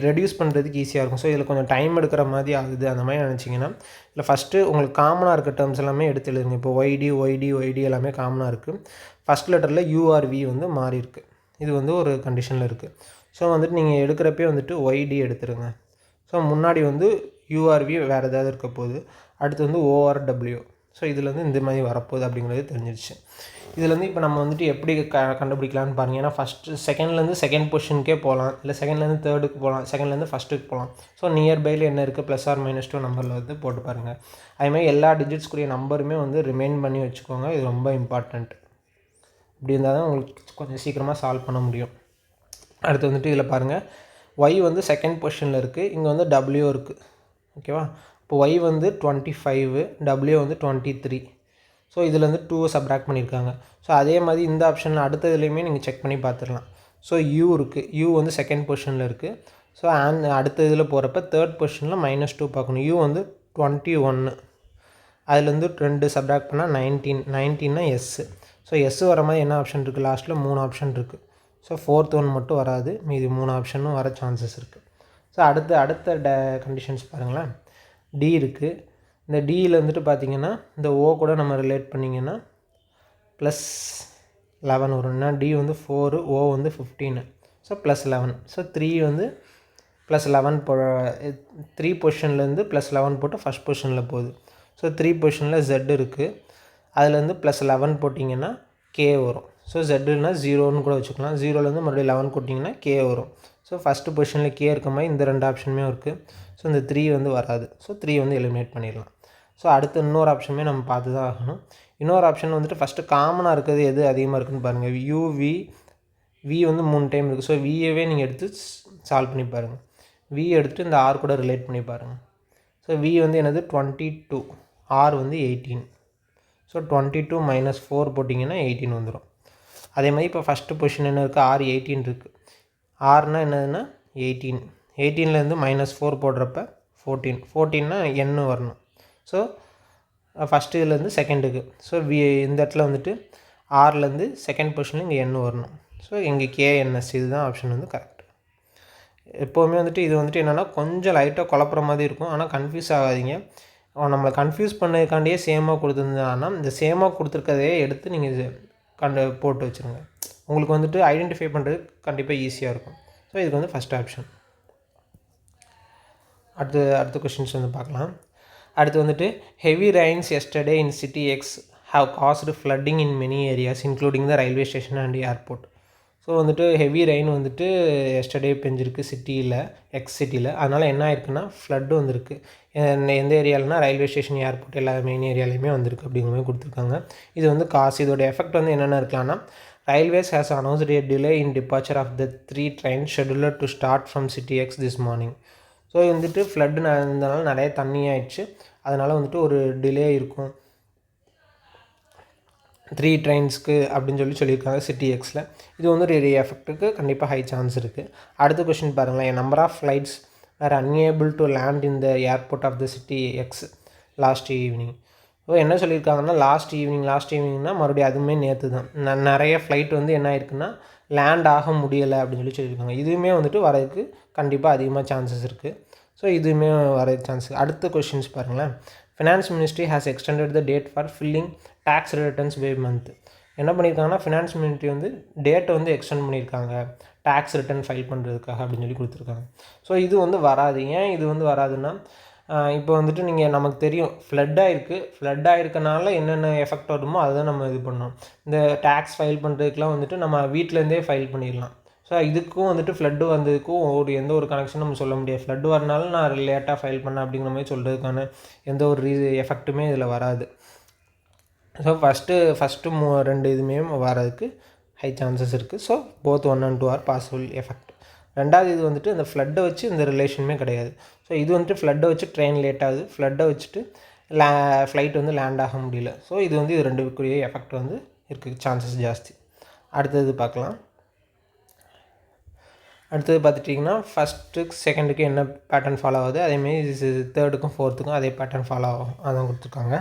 ரெடியூஸ் பண்ணுறதுக்கு ஈஸியாக இருக்கும். ஸோ இதில் கொஞ்சம் டைம் எடுக்கிற மாதிரி ஆகுது அந்த மாதிரி நினச்சிங்கன்னா இல்லை ஃபஸ்ட்டு உங்களுக்கு காமனாக இருக்க டேர்ம்ஸ் எல்லாமே எடுத்து எழுதுங்க. இப்போ ஒய்டி எல்லாமே காமனாக இருக்குது. ஃபஸ்ட் லெட்டரில் யூஆர்வி வந்து மாறி இருக்குது. இது வந்து ஒரு கண்டிஷனில் இருக்குது. ஸோ வந்துட்டு நீங்கள் எடுக்கிறப்பே வந்துட்டு ஒய்டி எடுத்துருங்க. ஸோ முன்னாடி வந்து யூஆர்வி வேறு ஏதாவது இருக்க போகுது. அடுத்து வந்து ஓஆர்டபிள்யூ. ஸோ இதில் வந்து இந்த மாதிரி வரப்போகுது அப்படிங்கிறது தெரிஞ்சிருச்சு. இதுலேருந்து இப்போ நம்ம வந்துட்டு எப்படி கண்டுபிடிக்கலான்னு பாருங்கள். ஏன்னா செகண்ட்லேருந்து செகண்ட் பொசிஷனுக்கே போகலாம், இல்லை செகண்ட்லேருந்து தேர்டுக்கு போகலாம், செகண்ட்லேருந்து ஃபஸ்ட்டுக்கு போகலாம். ஸோ நியர்பையில் என்ன இருக்குது +or-2 நம்பரில் வந்து போட்டு பாருங்கள். அதுமாதிரி எல்லா டிஜிட்ஸ்க்குரிய நம்பருமே வந்து ரிமைன் பண்ணி வச்சுக்கோங்க. இது ரொம்ப இம்பார்ட்டண்ட். இப்படி இருந்தால் தான் உங்களுக்கு கொஞ்சம் சீக்கிரமாக சால்வ் பண்ண முடியும். அடுத்து வந்துட்டு இதில் பாருங்கள், ஒய் வந்து செகண்ட் பொசிஷனில் இருக்குது. இங்கே வந்து டபிள்யூ இருக்குது. ஓகேவா? இப்போ ஒய் வந்து 25, டபிள்யூ வந்து 23. ஸோ இதில் வந்து 2 சப்ராக்ட் பண்ணியிருக்காங்க. ஸோ அதே மாதிரி இந்த ஆப்ஷனில் அடுத்த இதுலேயுமே நீங்கள் செக் பண்ணி பார்த்துடலாம். ஸோ யூ இருக்குது. யூ வந்து செகண்ட் பொசிஷனில் இருக்குது. ஸோ அடுத்த இதில் போகிறப்ப தேர்ட் பொசிஷனில் -2 பார்க்கணும். யூ வந்து 21. அதுலேருந்து 2 சப்ராக்ட் பண்ணால் 19னா எஸ்ஸு. ஸோ எஸ் வர மாதிரி என்ன ஆப்ஷன் இருக்குது? லாஸ்ட்டில் 3 ஆப்ஷன் இருக்குது. ஸோ 4th ஒன் மட்டும் வராது. மீதி 3 ஆப்ஷனும் வர சான்சஸ் இருக்குது. ஸோ அடுத்த கண்டிஷன்ஸ் பாருங்களேன். டி இருக்குது. இந்த டியில் வந்துட்டு பார்த்திங்கன்னா இந்த ஓ கூட நம்ம ரிலேட் பண்ணிங்கன்னா +11 வரும். ஏன்னா டி வந்து 4, ஓ வந்து 15. ஸோ +11. ஸோ 3 வந்து +11 3 பொசிஷன்லேருந்து +11 போட்டு ஃபஸ்ட் பொசிஷனில் போகுது. ஸோ 3 பொசிஷனில் Z இருக்குது. அதுலேருந்து +11 போட்டிங்கன்னா கே வரும். ஸோ ஜெட்டுனா 0ன்னு கூட வச்சுக்கலாம். 0லேருந்து மறுபடியும் 11 போட்டிங்கன்னா கே வரும். ஸோ ஃபஸ்ட்டு பொசிஷனில் கே இருக்க மாதிரி இந்த 2 ஆப்ஷனுமே இருக்குது. ஸோ இந்த 3 வந்து வராது. ஸோ 3 வந்து எலிமினேட் பண்ணிடலாம். ஸோ அடுத்து இன்னொரு ஆப்ஷனுமே நம்ம பார்த்து தான் ஆகணும். இன்னொரு ஆப்ஷன் வந்துட்டு ஃபஸ்ட்டு காமனாக இருக்கிறது எது அதிகமாக இருக்குதுன்னு பாருங்கள். வி வந்து 3 டைம் இருக்குது. ஸோ விஏவே நீங்கள் எடுத்து சால்வ் பண்ணி பாருங்கள். வி எடுத்துகிட்டு இந்த ஆர் கூட ரிலேட் பண்ணி பாருங்கள். ஸோ வி வந்து என்னது 22, ஆர் வந்து 18. ஸோ 22 - 4 போட்டிங்கன்னா 18 வந்துடும். அதே மாதிரி இப்போ ஃபஸ்ட்டு பொசிஷன் என்ன இருக்குது? ஆர் 18 இருக்குது. ஆர்னால் என்னதுன்னா 18. 18லேருந்து -4 போடுறப்ப 14னா என்னு வரணும். ஸோ ஃபஸ்ட்டு இதுலேருந்து செகண்டுக்கு. ஸோ இந்த இடத்துல வந்துட்டு ஆர்லேருந்து செகண்ட் பொசிஷனில் இங்கே என்னு வரணும். ஸோ இங்கே கேஎன்எஸ் இதுதான் ஆப்ஷன் வந்து கரெக்ட். எப்போவுமே வந்துட்டு இது வந்துட்டு என்னென்னா கொஞ்சம் லைட்டாக குழப்புற மாதிரி இருக்கும். ஆனால் கன்ஃபியூஸ் ஆகாதீங்க. நம்மளை கன்ஃபியூஸ் பண்ணதுக்காண்டியே சேமாக கொடுத்துருந்தாங்கன்னா இந்த சேமாக கொடுத்துருக்கதையே எடுத்து நீங்கள் போட்டு வச்சுருங்க. உங்களுக்கு வந்துட்டு ஐடென்டிஃபை பண்ணுறது கண்டிப்பாக ஈஸியாக இருக்கும். ஸோ இதுக்கு வந்து ஃபஸ்ட் ஆப்ஷன். அடுத்த கொஷின்ஸ் வந்து பார்க்கலாம். அடுத்து வந்துட்டு heavy Reigns yesterday in city X have caused flooding in many areas including the railway station and airport. So வந்துட்டு ஹெவி ரெயின் வந்துட்டு எஸ்டர்டே பெஞ்சிருக்கு எக்ஸ் சிட்டியில். அதனால் என்ன ஆயிருக்குன்னா ஃப்ளட்டு வந்திருக்கு. எந்த ஏரியாவில்னா ரயில்வே ஸ்டேஷன், ஏர்போர்ட் எல்லா மெயின் ஏரியாலையுமே வந்திருக்கு அப்படிங்கிற மாதிரி கொடுத்துருக்காங்க. இது வந்து இதோட எஃபெக்ட் வந்து என்னென்ன இருக்கலாம்னா, railways has announced a delay in departure of the 3 trains scheduled to start from City X this morning. So வந்துட்டு ஃப்ளட்டு நடந்ததுனால நிறைய தண்ணி ஆயிடுச்சு. அதனால் வந்துட்டு ஒரு டிலே இருக்கும் 3 ட்ரெயின்ஸ்க்கு அப்படின்னு சொல்லியிருக்காங்க சிட்டி எக்ஸில். இது வந்து ஒரு எஃபெக்ட்டுக்கு கண்டிப்பாக ஹை சான்ஸ் இருக்குது. அடுத்த கொஷின் பாருங்களேன். Number of flights are unable to land in the airport of the city X last evening. So என்ன சொல்லியிருக்காங்கன்னா லாஸ்ட் ஈவினிங்னா மறுபடியும் அதுவுமே நேற்று தான் நிறைய ஃப்ளைட் வந்து என்ன ஆயிருக்குன்னா லேண்ட் ஆக முடியலை அப்படின்னு சொல்லியிருக்காங்க. இதுவுமே வந்துட்டு வரதுக்கு கண்டிப்பாக அதிகமாக சான்சஸ் இருக்குது. ஸோ இதுவுமே வரதுக்கு சான்ஸ். அடுத்த கொஷின்ஸ் பாருங்களேன். Finance ministry has extended the date for filing tax returns by month. என்ன பண்ணியிருக்காங்கன்னா ஃபினான்ஸ் மினிஸ்ட்ரி வந்து டேட்டை வந்து எக்ஸ்டெண்ட் பண்ணியிருக்காங்க டேக்ஸ் ரிட்டர்ன் ஃபைல் பண்ணுறதுக்காக அப்படின்னு கொடுத்துருக்காங்க. ஸோ இது வந்து வராது. ஏன் இது வந்து வராதுன்னா, இப்போ வந்துட்டு நமக்கு தெரியும் ஃப்ளட் ஆகிருக்கனால என்னென்ன எஃபெக்ட் வருமோ அதுதான் நம்ம இது பண்ணோம். இந்த டேக்ஸ் ஃபைல் பண்ணுறதுக்குலாம் வந்துட்டு நம்ம வீட்டிலேருந்தே ஃபைல் பண்ணிடலாம். ஸோ இதுக்கும் வந்துட்டு ஃப்ளட்டு வந்ததுக்கும் எந்த ஒரு கனெக்ஷன் நம்ம சொல்ல முடியாது. ஃப்ளட்டு வரனால நான் லேட்டாக ஃபைல் பண்ணேன் அப்படிங்கிற மாதிரி சொல்கிறதுக்கான எந்த ஒரு எஃபெக்ட்டுமே இதில் வராது. ஸோ ஃபஸ்ட்டு 2 இதுவுமே வர்றதுக்கு ஹை சான்சஸ் இருக்குது. So both 1 and 2 R possible effect. ரெண்டாவது இது வந்துட்டு இந்த ஃப்ளட்டை வச்சு இந்த ரிலேஷனுமே கிடையாது. ஸோ இது வந்துட்டு ஃப்ளட்டை வச்சு ட்ரெயின் லேட் ஆகுது, ஃப்ளட்டை வச்சுட்டு ஃப்ளைட் வந்து லேண்ட் ஆக முடியல. ஸோ இது வந்து இது ரெண்டுக்குரிய எஃபெக்ட் வந்து இருக்குது, சான்சஸ் ஜாஸ்தி. அடுத்தது பார்க்கலாம். அடுத்தது பார்த்துட்டிங்கன்னா ஃபஸ்ட்டு செகண்டுக்கு என்ன பேட்டர்ன் ஃபாலோ ஆகுது, அதேமாரி தேர்டுக்கும் ஃபோர்த்துக்கும் அதே பேட்டர்ன் ஃபாலோ ஆகும், அதான் கொடுத்துருக்காங்க.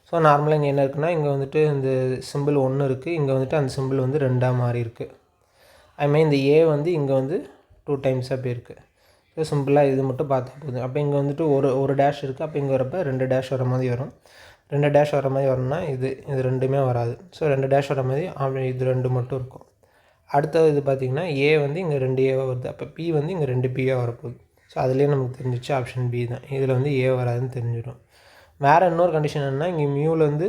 ஸோ நார்மலாக இங்கே என்ன இருக்குன்னா, இங்கே வந்துட்டு இந்த சிம்பிள் 1 இருக்குது, இங்கே வந்துட்டு அந்த சிம்பிள் வந்து 2ஆக மாறி இருக்குது. அதுமாதிரி இந்த ஏ வந்து இங்கே வந்து 2 டைம்ஸாக போயிருக்கு. ஸோ சிம்பிளாக இது மட்டும் பார்த்தா போதும். அப்போ இங்கே வந்துட்டு ஒரு டேஷ் இருக்குது, அப்போ இங்கே வரப்போ 2 டேஷ் வர மாதிரி வரும். 2 டேஷ் வர மாதிரி வரணும்னா இது ரெண்டுமே வராது. ஸோ 2 டேஷ் வர மாதிரி இது 2 மட்டும் இருக்கும். அடுத்தது இது பார்த்திங்கன்னா ஏ வந்து இங்கே 2 ஏவாக வருது, அப்போ பி வந்து இங்கே 2 பியாக வரப்போகுது. ஸோ அதுலேயே நமக்கு தெரிஞ்சிச்சு ஆப்ஷன் பி தான். இதில் வந்து ஏ வராதுன்னு தெரிஞ்சிடும். வேறு இன்னொரு கண்டிஷன் என்னென்னா, இங்கே மியூலேருந்து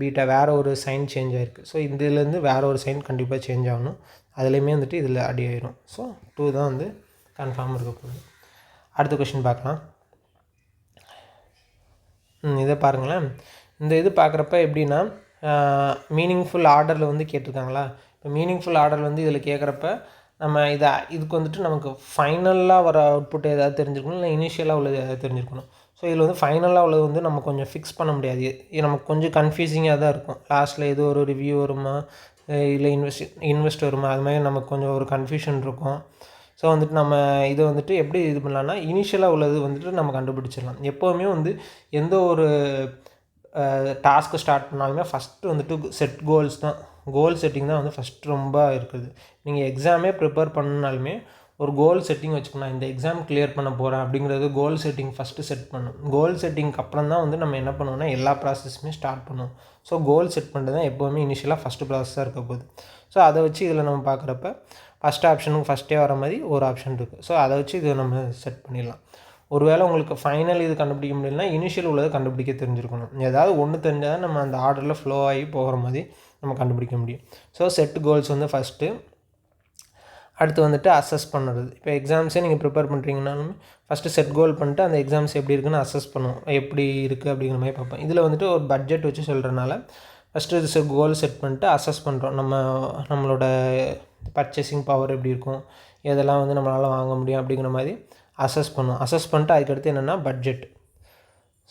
பீட்டா வேறு ஒரு சைன் சேஞ்ச் ஆகிருக்கு. ஸோ இதுலேருந்து வேறு ஒரு சைன் கண்டிப்பாக சேஞ்ச் ஆகணும், அதுலேயுமே வந்துட்டு இதில் அடி ஆயிரும். ஸோ 2 தான் வந்து கன்ஃபார்ம் இருக்க போகுது. அடுத்த கொஷின் பார்க்கலாம். இதை பாருங்களேன். இந்த இது பார்க்குறப்ப எப்படின்னா, மீனிங்ஃபுல் ஆர்டரில் வந்து கேட்டிருக்காங்களா. இப்போ மீனிங்ஃபுல் ஆர்டர் வந்து இதில் கேட்குறப்ப நம்ம இதுக்கு வந்துட்டு நமக்கு ஃபைனலாக வர அவுட்புட் ஏதாவது தெரிஞ்சிருக்கணும், இல்லை இனிஷியலாக உள்ளது ஏதாவது தெரிஞ்சிருக்கணும். ஸோ இதில் வந்து ஃபைனலாக உள்ளது வந்து நம்ம கொஞ்சம் ஃபிக்ஸ் பண்ண முடியாது, நமக்கு கொஞ்சம் கன்ஃபியூசிங்காக தான் இருக்கும். லாஸ்ட்டில் ஏதோ ஒரு ரிவ்யூ வருமா, இல்லை இன்வெஸ்ட் வருமா, அது மாதிரி நமக்கு கொஞ்சம் ஒரு கன்ஃபியூஷன் இருக்கும். ஸோ வந்துட்டு நம்ம இதை வந்துட்டு எப்படி இது பண்ணலான்னா, இனிஷியலாக உள்ளது வந்துட்டு நம்ம கண்டுபிடிச்சிடலாம். எப்போவுமே வந்து எந்த ஒரு டாஸ்க்கு ஸ்டார்ட் பண்ணாலுமே ஃபஸ்ட்டு வந்துட்டு செட் கோல்ஸ் தான், கோல் செட்டிங் தான் வந்து ஃபஸ்ட் ரொம்ப இருக்குது. நீங்கள் எக்ஸாமே ப்ரிப்பேர் பண்ணாலுமே ஒரு கோல் செட்டிங் வச்சுக்கணும். இந்த எக்ஸாம் கிளியர் பண்ண போகிறேன் அப்படிங்கிறது கோல் செட்டிங் ஃபஸ்ட்டு செட் பண்ணணும். கோல் செட்டிங்க்கு அப்புறம் தான் வந்து நம்ம என்ன பண்ணுவோம்னா எல்லா ப்ராசஸுமே ஸ்டார்ட் பண்ணுவோம். ஸோ கோல் செட் பண்ணுறது தான் எப்போவுமே இனிஷியலாக ஃபஸ்ட்டு ப்ராசஸாக இருக்க போகுது. ஸோ அதை வச்சு இதில் நம்ம பார்க்குறப்ப ஃபஸ்ட் ஆப்ஷனுக்கு ஃபஸ்ட்டே வர மாதிரி ஒரு ஆப்ஷன் இருக்குது. ஸோ அதை வச்சு இதை நம்ம செட் பண்ணிடலாம். ஒருவேளை உங்களுக்கு ஃபைனல் இது கண்டுபிடிக்க முடியலன்னா இனிஷியல் உள்ளதை கண்டுபிடிக்க தெரிஞ்சிருக்கணும். ஏதாவது ஒன்று தெரிஞ்சால் தான் நம்ம அந்த ஆர்டரில் ஃப்ளோ ஆகி போகிற மாதிரி நம்ம கண்டுபிடிக்க முடியும். ஸோ செட் கோல்ஸ் வந்து ஃபஸ்ட்டு. அடுத்து வந்துட்டு அசஸ் பண்ணுறது. இப்போ எக்ஸாம்ஸே நீங்கள் ப்ரிப்பேர் பண்ணுறீங்கனாலும் ஃபஸ்ட்டு செட் கோல் பண்ணிட்டு அந்த எக்ஸாம்ஸ் எப்படி இருக்குன்னு அசஸ் பண்ணுவோம், எப்படி இருக்குது அப்படிங்கிற மாதிரி பார்ப்போம். இதில் வந்துட்டு ஒரு பட்ஜெட் வச்சு சொல்கிறனால ஃபஸ்ட்டு இது கோல் செட் பண்ணிட்டு அசஸ் பண்ணுறோம். நம்மளோட பர்ச்சேசிங் பவர் எப்படி இருக்கும், எதெல்லாம் வந்து நம்மளால் வாங்க முடியும் அப்படிங்கிற மாதிரி அசஸ் பண்ணுவோம். அசஸ் பண்ணிட்டு அதுக்கடுத்து என்னென்னா பட்ஜெட்.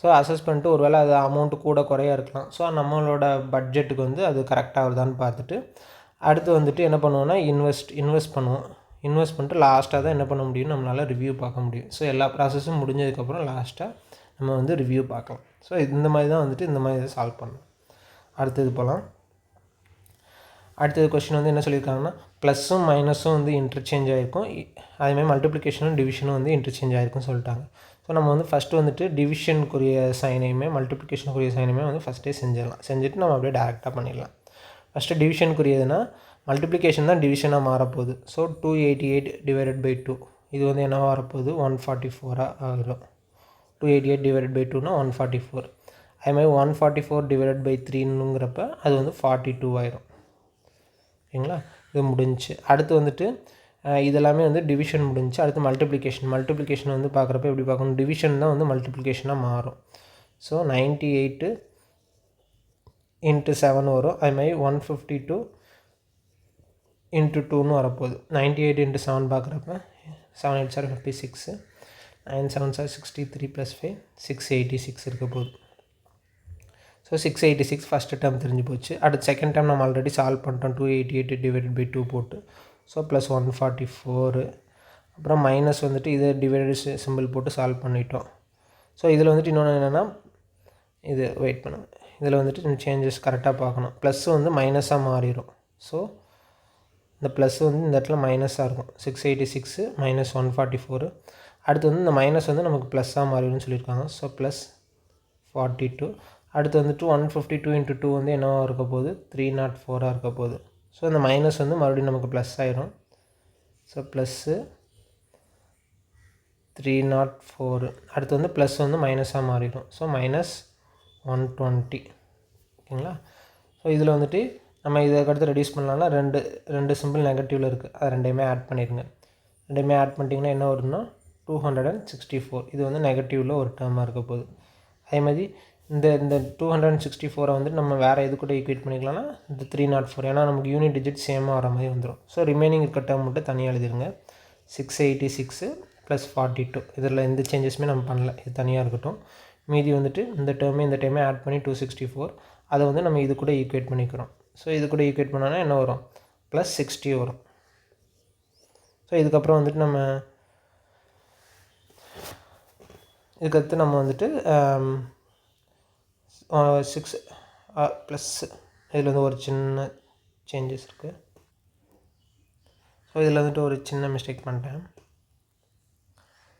ஸோ அசஸ் பண்ணிட்டு ஒரு வேளை அது அமௌண்ட்டு கூட குறையாக இருக்கலாம். ஸோ நம்மளோட பட்ஜெட்டுக்கு வந்து அது கரெக்டாக வருதான்னு பார்த்துட்டு அடுத்து வந்துட்டு என்ன பண்ணுவோன்னா இன்வெஸ்ட் பண்ணுவோம். இன்வெஸ்ட் பண்ணிட்டு லாஸ்ட்டாக தான் என்ன பண்ண முடியும், நம்மளால் ரிவ்யூ பார்க்க முடியும். ஸோ எல்லா ப்ராசஸும் முடிஞ்சதுக்கப்புறம் லாஸ்ட்டாக நம்ம வந்து ரிவ்யூ பார்க்கலாம். ஸோ இந்த மாதிரி தான் வந்துட்டு இந்த மாதிரி சால்வ் பண்ணணும். அடுத்தது போகலாம். அடுத்தது கொஸ்டின் வந்து என்ன சொல்லியிருக்காங்கன்னா, ப்ளஸ்ஸும் மைனஸும் வந்து இன்டர்சேஞ்ச் ஆகிருக்கும், அதேமாதிரி மல்டிப்ளிகேஷனும் டிவிஷனும் வந்து இன்டர்சேஞ்ச் ஆகிருக்குன்னு சொல்லிட்டாங்க. ஸோ நம்ம வந்து ஃபஸ்ட்டு வந்துட்டு டிவிஷனுக்குரிய சைனையுமே மல்டிப்ளிகேஷனுக்குரிய சைனையுமே வந்து ஃபஸ்ட்டே செஞ்சுட்டு நம்ம அப்படியே டேரெக்டாக பண்ணிடலாம். ஃபஸ்ட்டு டிவிஷனுக்குரியதுன்னா மல்டிப்ளிகேஷன் தான் டிவிஷனாக மாறப்போகுது. ஸோ 288 டிவைடட் பை 2 இது வந்து என்ன வரப்போகுது 144 ஆகிடும். 288 டிவைடட் பை 2னா 144. அதேமாதிரி 144 டிவைடட் பை 3ங்கிறப்ப அது வந்து 42 ஆயிரும். ஓகேங்களா, இது முடிஞ்சிச்சு. அடுத்து வந்துட்டு இதெல்லாமே வந்து டிவிஷன் முடிஞ்சிச்சு. அடுத்து மல்டிப்ளிகேஷன் வந்து பார்க்குறப்ப எப்படி பார்க்கணும், டிவிஷன் தான் வந்து மல்டிப்ளிகேஷனாக மாறும். ஸோ 98 × 7 வரும். அதுமாதிரி 152 × 2ன்னு வரப்போகுது. 98 × 7 பார்க்குறப்ப 7 8 சார் 56, 9 7 சார் 63 + 5 686 இருக்க போகுது. ஸோ 686 ஃபஸ்ட்டு டேர்ம் தெரிஞ்சு போச்சு. அடுத்து செகண்ட் டேர்ம் நம்ம ஆல்ரெடி சால்வ் பண்ணிட்டோம், 288 டிவைடட் பை 2 போட்டு. ஸோ ப்ளஸ் 144, அப்புறம் மைனஸ் வந்துட்டு இதை டிவைடட் சிம்பிள் போட்டு சால்வ் பண்ணிட்டோம். ஸோ இதில் வந்துட்டு இன்னொன்று என்னென்னா, இது வெயிட் பண்ணுங்க, இதில் வந்துட்டு சேஞ்சஸ் கரெக்டாக பார்க்கணும். ப்ளஸ் வந்து மைனஸாக மாறிடும். ஸோ இந்த ப்ளஸ் வந்து இந்த இடத்துல மைனஸாக இருக்கும். 686 மைனஸ் 144. அடுத்து வந்து இந்த மைனஸ் வந்து நமக்கு ப்ளஸ்ஸாக மாறிடும்னு சொல்லியிருக்காங்க. So plus 42. அடுத்து வந்துட்டு 152 × 2 வந்து என்னவாக இருக்க போகுது 304 இருக்க போகுது. ஸோ இந்த மைனஸ் வந்து மறுபடியும் நமக்கு ப்ளஸ் ஆயிரும். So plus 304. அடுத்து வந்து ப்ளஸ் வந்து மைனஸாக மாறிடும். So minus 120. ஓகேங்களா. ஸோ இதில் வந்துட்டு நம்ம இதுக்கடுத்து ரெடியூஸ் பண்ணலாம்னா ரெண்டு சிம்பிள் நெகட்டிவில் இருக்குது, அது ரெண்டையுமே ஆட் பண்ணிடுங்க. ரெண்டையுமே ஆட் பண்ணிட்டிங்கன்னா என்ன வருதுன்னா 264. இது வந்து நெகட்டிவில் ஒரு டேர்மாக இருக்க போகுது. அதே மாதிரி இந்த 264 வந்து நம்ம வேறு எது கூட ஈக்குவேட் பண்ணிக்கலாம்னா இந்த 304, ஏன்னா நமக்கு யூனிட் டிஜிட் சேமாக வர மாதிரி வந்துடும். ஸோ ரிமைனிங் இருக்க டேர்ம் மட்டும் தனியாக எழுதிருங்க. 686 + 42, இதில் எந்த சேஞ்சஸுமே நம்ம பண்ணல, இது தனியாக இருக்கட்டும். மீதி வந்துட்டு இந்த டைமே ஆட் பண்ணி 264, அதை வந்து நம்ம இது கூட ஈக்குவேட் பண்ணிக்கிறோம். ஸோ இது கூட ஈக்குவேட் பண்ணோன்னா என்ன வரும், +60 வரும். ஸோ இதுக்கப்புறம் வந்துட்டு இதுக்கடுத்து நம்ம வந்துட்டு 6 ப்ளஸ் இதில் வந்து ஒரு சின்ன சேஞ்சஸ் இருக்குது. ஸோ இதில் வந்துட்டு ஒரு சின்ன மிஸ்டேக் பண்ணிட்டேன்.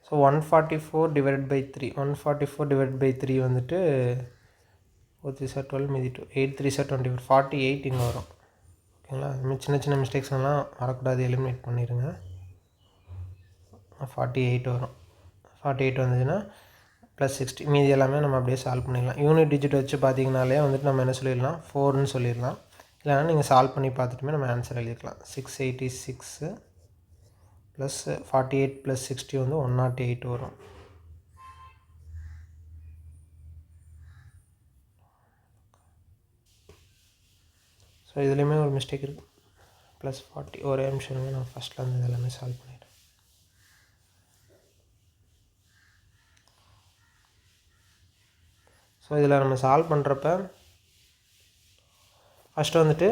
ஸோ 144/3 144/3 வந்துட்டு 4 3 12 மீதி 2 8 3 24 48 இங்கே வரும். ஓகேங்களா, இதுமாதிரி சின்ன சின்ன மிஸ்டேக்ஸ்லாம் வரக்கூடாது, எலிமினேட் பண்ணிடுங்க. 48 வரும். 48 வந்ததுன்னா +60, மீதி எல்லாமே நம்ம அப்படியே சால்வ் பண்ணிடலாம். யூனிட் டிஜிட் வச்சு பார்த்தீங்கனாலே வந்துட்டு நம்ம என்ன சொல்லிடலாம், 4ன்னு சொல்லிடலாம். இல்லைனா நீங்கள் சால்வ் பண்ணி பார்த்துட்டுமே நம்ம ஆன்சர் எழுதிக்கலாம். 686 + 48 + 60 வந்து 108 வரும். ஸோ இதுலேயுமே ஒரு மிஸ்டேக் இருக்குது, +40. ஒரே நிமிஷம் நான் ஃபஸ்ட்டில் வந்து எல்லாமே சால்வ் பண்ணிடுறேன். ஸோ இதில் நம்ம சால்வ் பண்ணுறப்ப ஃபஸ்ட்டு வந்துட்டு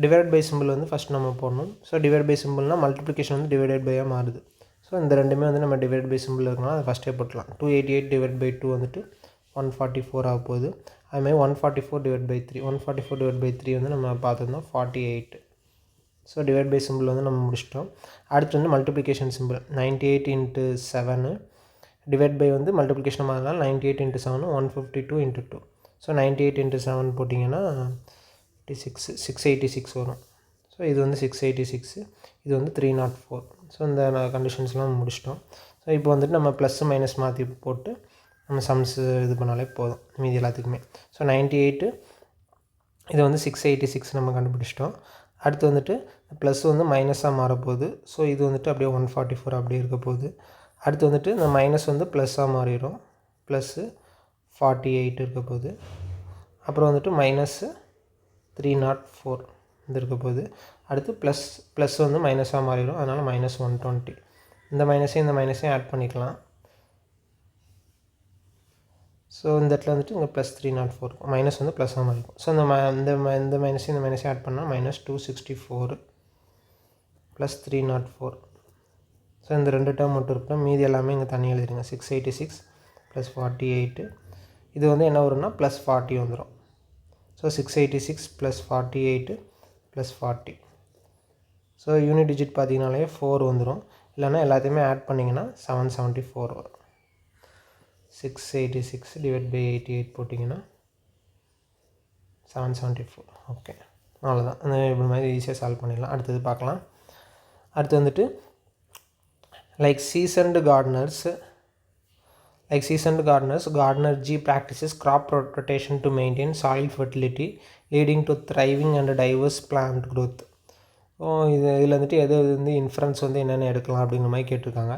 டிவைட் பை சிம்பிள் வந்து ஃபஸ்ட் நம்ம போடணும். ஸோ டிவைட் பை சிம்பிள்னால் மல்டிப்ளிகேஷன் வந்து டிவைடட் பையாக மாறுது. ஸோ இந்த ரெண்டுமே வந்து நம்ம டிவைட் பை சிம்பிள் இருக்கணும், அதை ஃபஸ்ட்டே போட்டுக்கலாம். 288/2 வந்துட்டு 144 ஆக போகுது. அதுமாதிரி 144/3 144/3 வந்து நம்ம பார்த்துருந்தோம் 48. ஸோ டிவைட் பை சிம்பிள் வந்து நம்ம முடிச்சிட்டோம். அடுத்து வந்து மல்டிப்ளிகேஷன் சிம்பிள் 98 × 7 டிவைட் பை வந்து மல்டிப்ளிகேஷன் மாதிரினால 98 × 7 152 × 2. ஸோ 98 × 7 போட்டிங்கன்னா 686 வரும். ஸோ இது வந்து 686, இது வந்து 304. ஸோ இந்த கண்டிஷன்ஸ்லாம் முடிச்சிட்டோம். ஸோ இப்போ வந்துட்டு நம்ம ப்ளஸ் மைனஸ் மாற்றி போட்டு நம்ம சம்ஸு இது பண்ணாலே போதும் மீதி எல்லாத்துக்குமே. ஸோ 98 இது வந்து 686 நம்ம கண்டுபிடிச்சிட்டோம். அடுத்து வந்துட்டு ப்ளஸ் வந்து மைனஸாக மாறப்போகுது. ஸோ இது வந்துட்டு அப்படியே 144 அப்படியே இருக்க போகுது. அடுத்து வந்துட்டு இந்த மைனஸ் வந்து ப்ளஸ்ஸாக மாறிடும், +48 இருக்க போகுது. அப்புறம் வந்துட்டு -304 இது இருக்க போகுது. அடுத்து ப்ளஸ் வந்து மைனஸாக மாறிடும், அதனால் -120. இந்த மைனஸையும் ஆட் பண்ணிக்கலாம். ஸோ இந்த இடத்துல வந்துட்டு இங்கே +304 மைனஸ் வந்து ப்ளஸ்ஸாக மாறிடும். ஸோ இந்த மைனஸையும் ஆட் பண்ணால் -264 +304. ஸோ இந்த ரெண்டு டேர்ம் மட்டும் இருக்கணும், மீதி எல்லாமே இங்கே தனியாக எழுதிடுங்க. 686 + 48, இது வந்து என்ன வரும்னா +40 வந்துடும். ஸோ 686 + 48 + 40. ஸோ யூனிட் டிஜிட் பார்த்தீங்கனாலே 4 வந்துடும். இல்லைனா எல்லாத்தையுமே ஆட் பண்ணிங்கன்னா 774 வரும். 686/88 போட்டிங்கன்னா 774. ஓகே, அவ்வளோதான். அந்த இப்படி மாதிரி ஈஸியாக சால்வ் பண்ணிடலாம். அடுத்தது பார்க்கலாம். அடுத்து வந்துட்டு seasoned gardeners, gardener G practices crop rotation to maintain soil fertility, leading to thriving and diverse plant growth. இதில் வந்துட்டு எது வந்து இன்ஃப்ளூயன்ஸ் வந்து என்னென்ன எடுக்கலாம் அப்படிங்கிற மாதிரி கேட்டிருக்காங்க.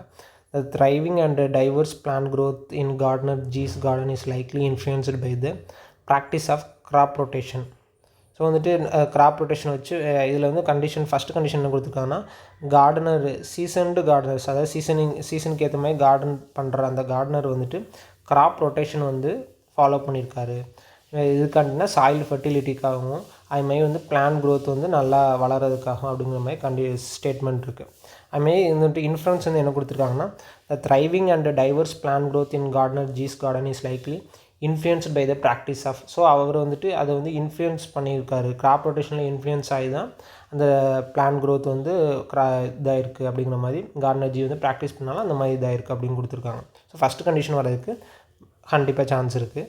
The thriving and diverse plant growth in gardener G's garden is likely influenced by the practice of crop rotation. So வந்துட்டு கிராப் ரொட்டேஷன் வச்சு இதில் வந்து ஃபஸ்ட்டு கண்டிஷன் என்ன கொடுத்துருக்காங்கன்னா, சீசன்டு கார்டனர்ஸ், அதாவது சீசனுக்கு ஏற்ற மாதிரி கார்டன் பண்ணுற அந்த கார்டனர் வந்துட்டு கிராப் ரொட்டேஷன் வந்து ஃபாலோ பண்ணியிருக்காரு. இதுக்காண்டினா சாயில் ஃபெர்டிலிட்டிக்காகவும் அதுமாதிரி வந்து பிளான்ட் க்ரோத் வந்து நல்லா வளர்கிறதுக்காகவும் அப்படிங்கிற மாதிரி ஸ்டேட்மெண்ட் இருக்குது. அதுமாரி வந்துட்டு இன்ஃப்ளூயன்ஸ் வந்து என்ன கொடுத்துருக்காங்கன்னா, the thriving and diverse plant growth in gardener G's garden is likely influenced by the practice of. So அவர் வந்துட்டு அதை வந்து இன்ஃப்ளூயன்ஸ் பண்ணியிருக்காரு, கிராப் ரொட்டேஷனில் இன்ஃப்ளூயன்ஸ் ஆகி தான் அந்த பிளான் க்ரோத் வந்து இதாகிருக்கு அப்படிங்கிற மாதிரி கார்டனர் ஜி வந்து ப்ராக்டிஸ் பண்ணாலும் அந்த மாதிரி இதாகிருக்கு அப்படின்னு கொடுத்துருக்காங்க. ஸோ ஃபஸ்ட்டு கண்டிஷன் வரதுக்கு கண்டிப்பாக சான்ஸ் இருக்குது.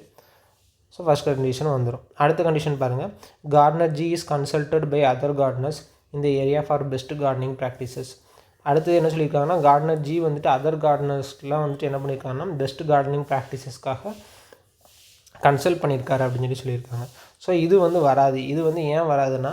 ஸோ ஃபஸ்ட் கண்டிஷன் வந்துடும். அடுத்த கண்டிஷன் பாருங்கள், gardener G is consulted by other gardeners இந்த area for best gardening practices. அடுத்தது என்ன சொல்லியிருக்காங்கன்னா, கார்டனர் ஜி வந்துட்டு அதர் கார்டனர்ஸ்லாம் வந்துட்டு என்ன பண்ணியிருக்காங்கன்னா பெஸ்ட் கார்டனிங் ப்ராக்டிசஸ்க்காக கன்சல்ட் பண்ணியிருக்காரு அப்படின்னு சொல்லியிருக்காங்க. ஸோ இது வந்து வராது. இது வந்து ஏன் வராதுன்னா,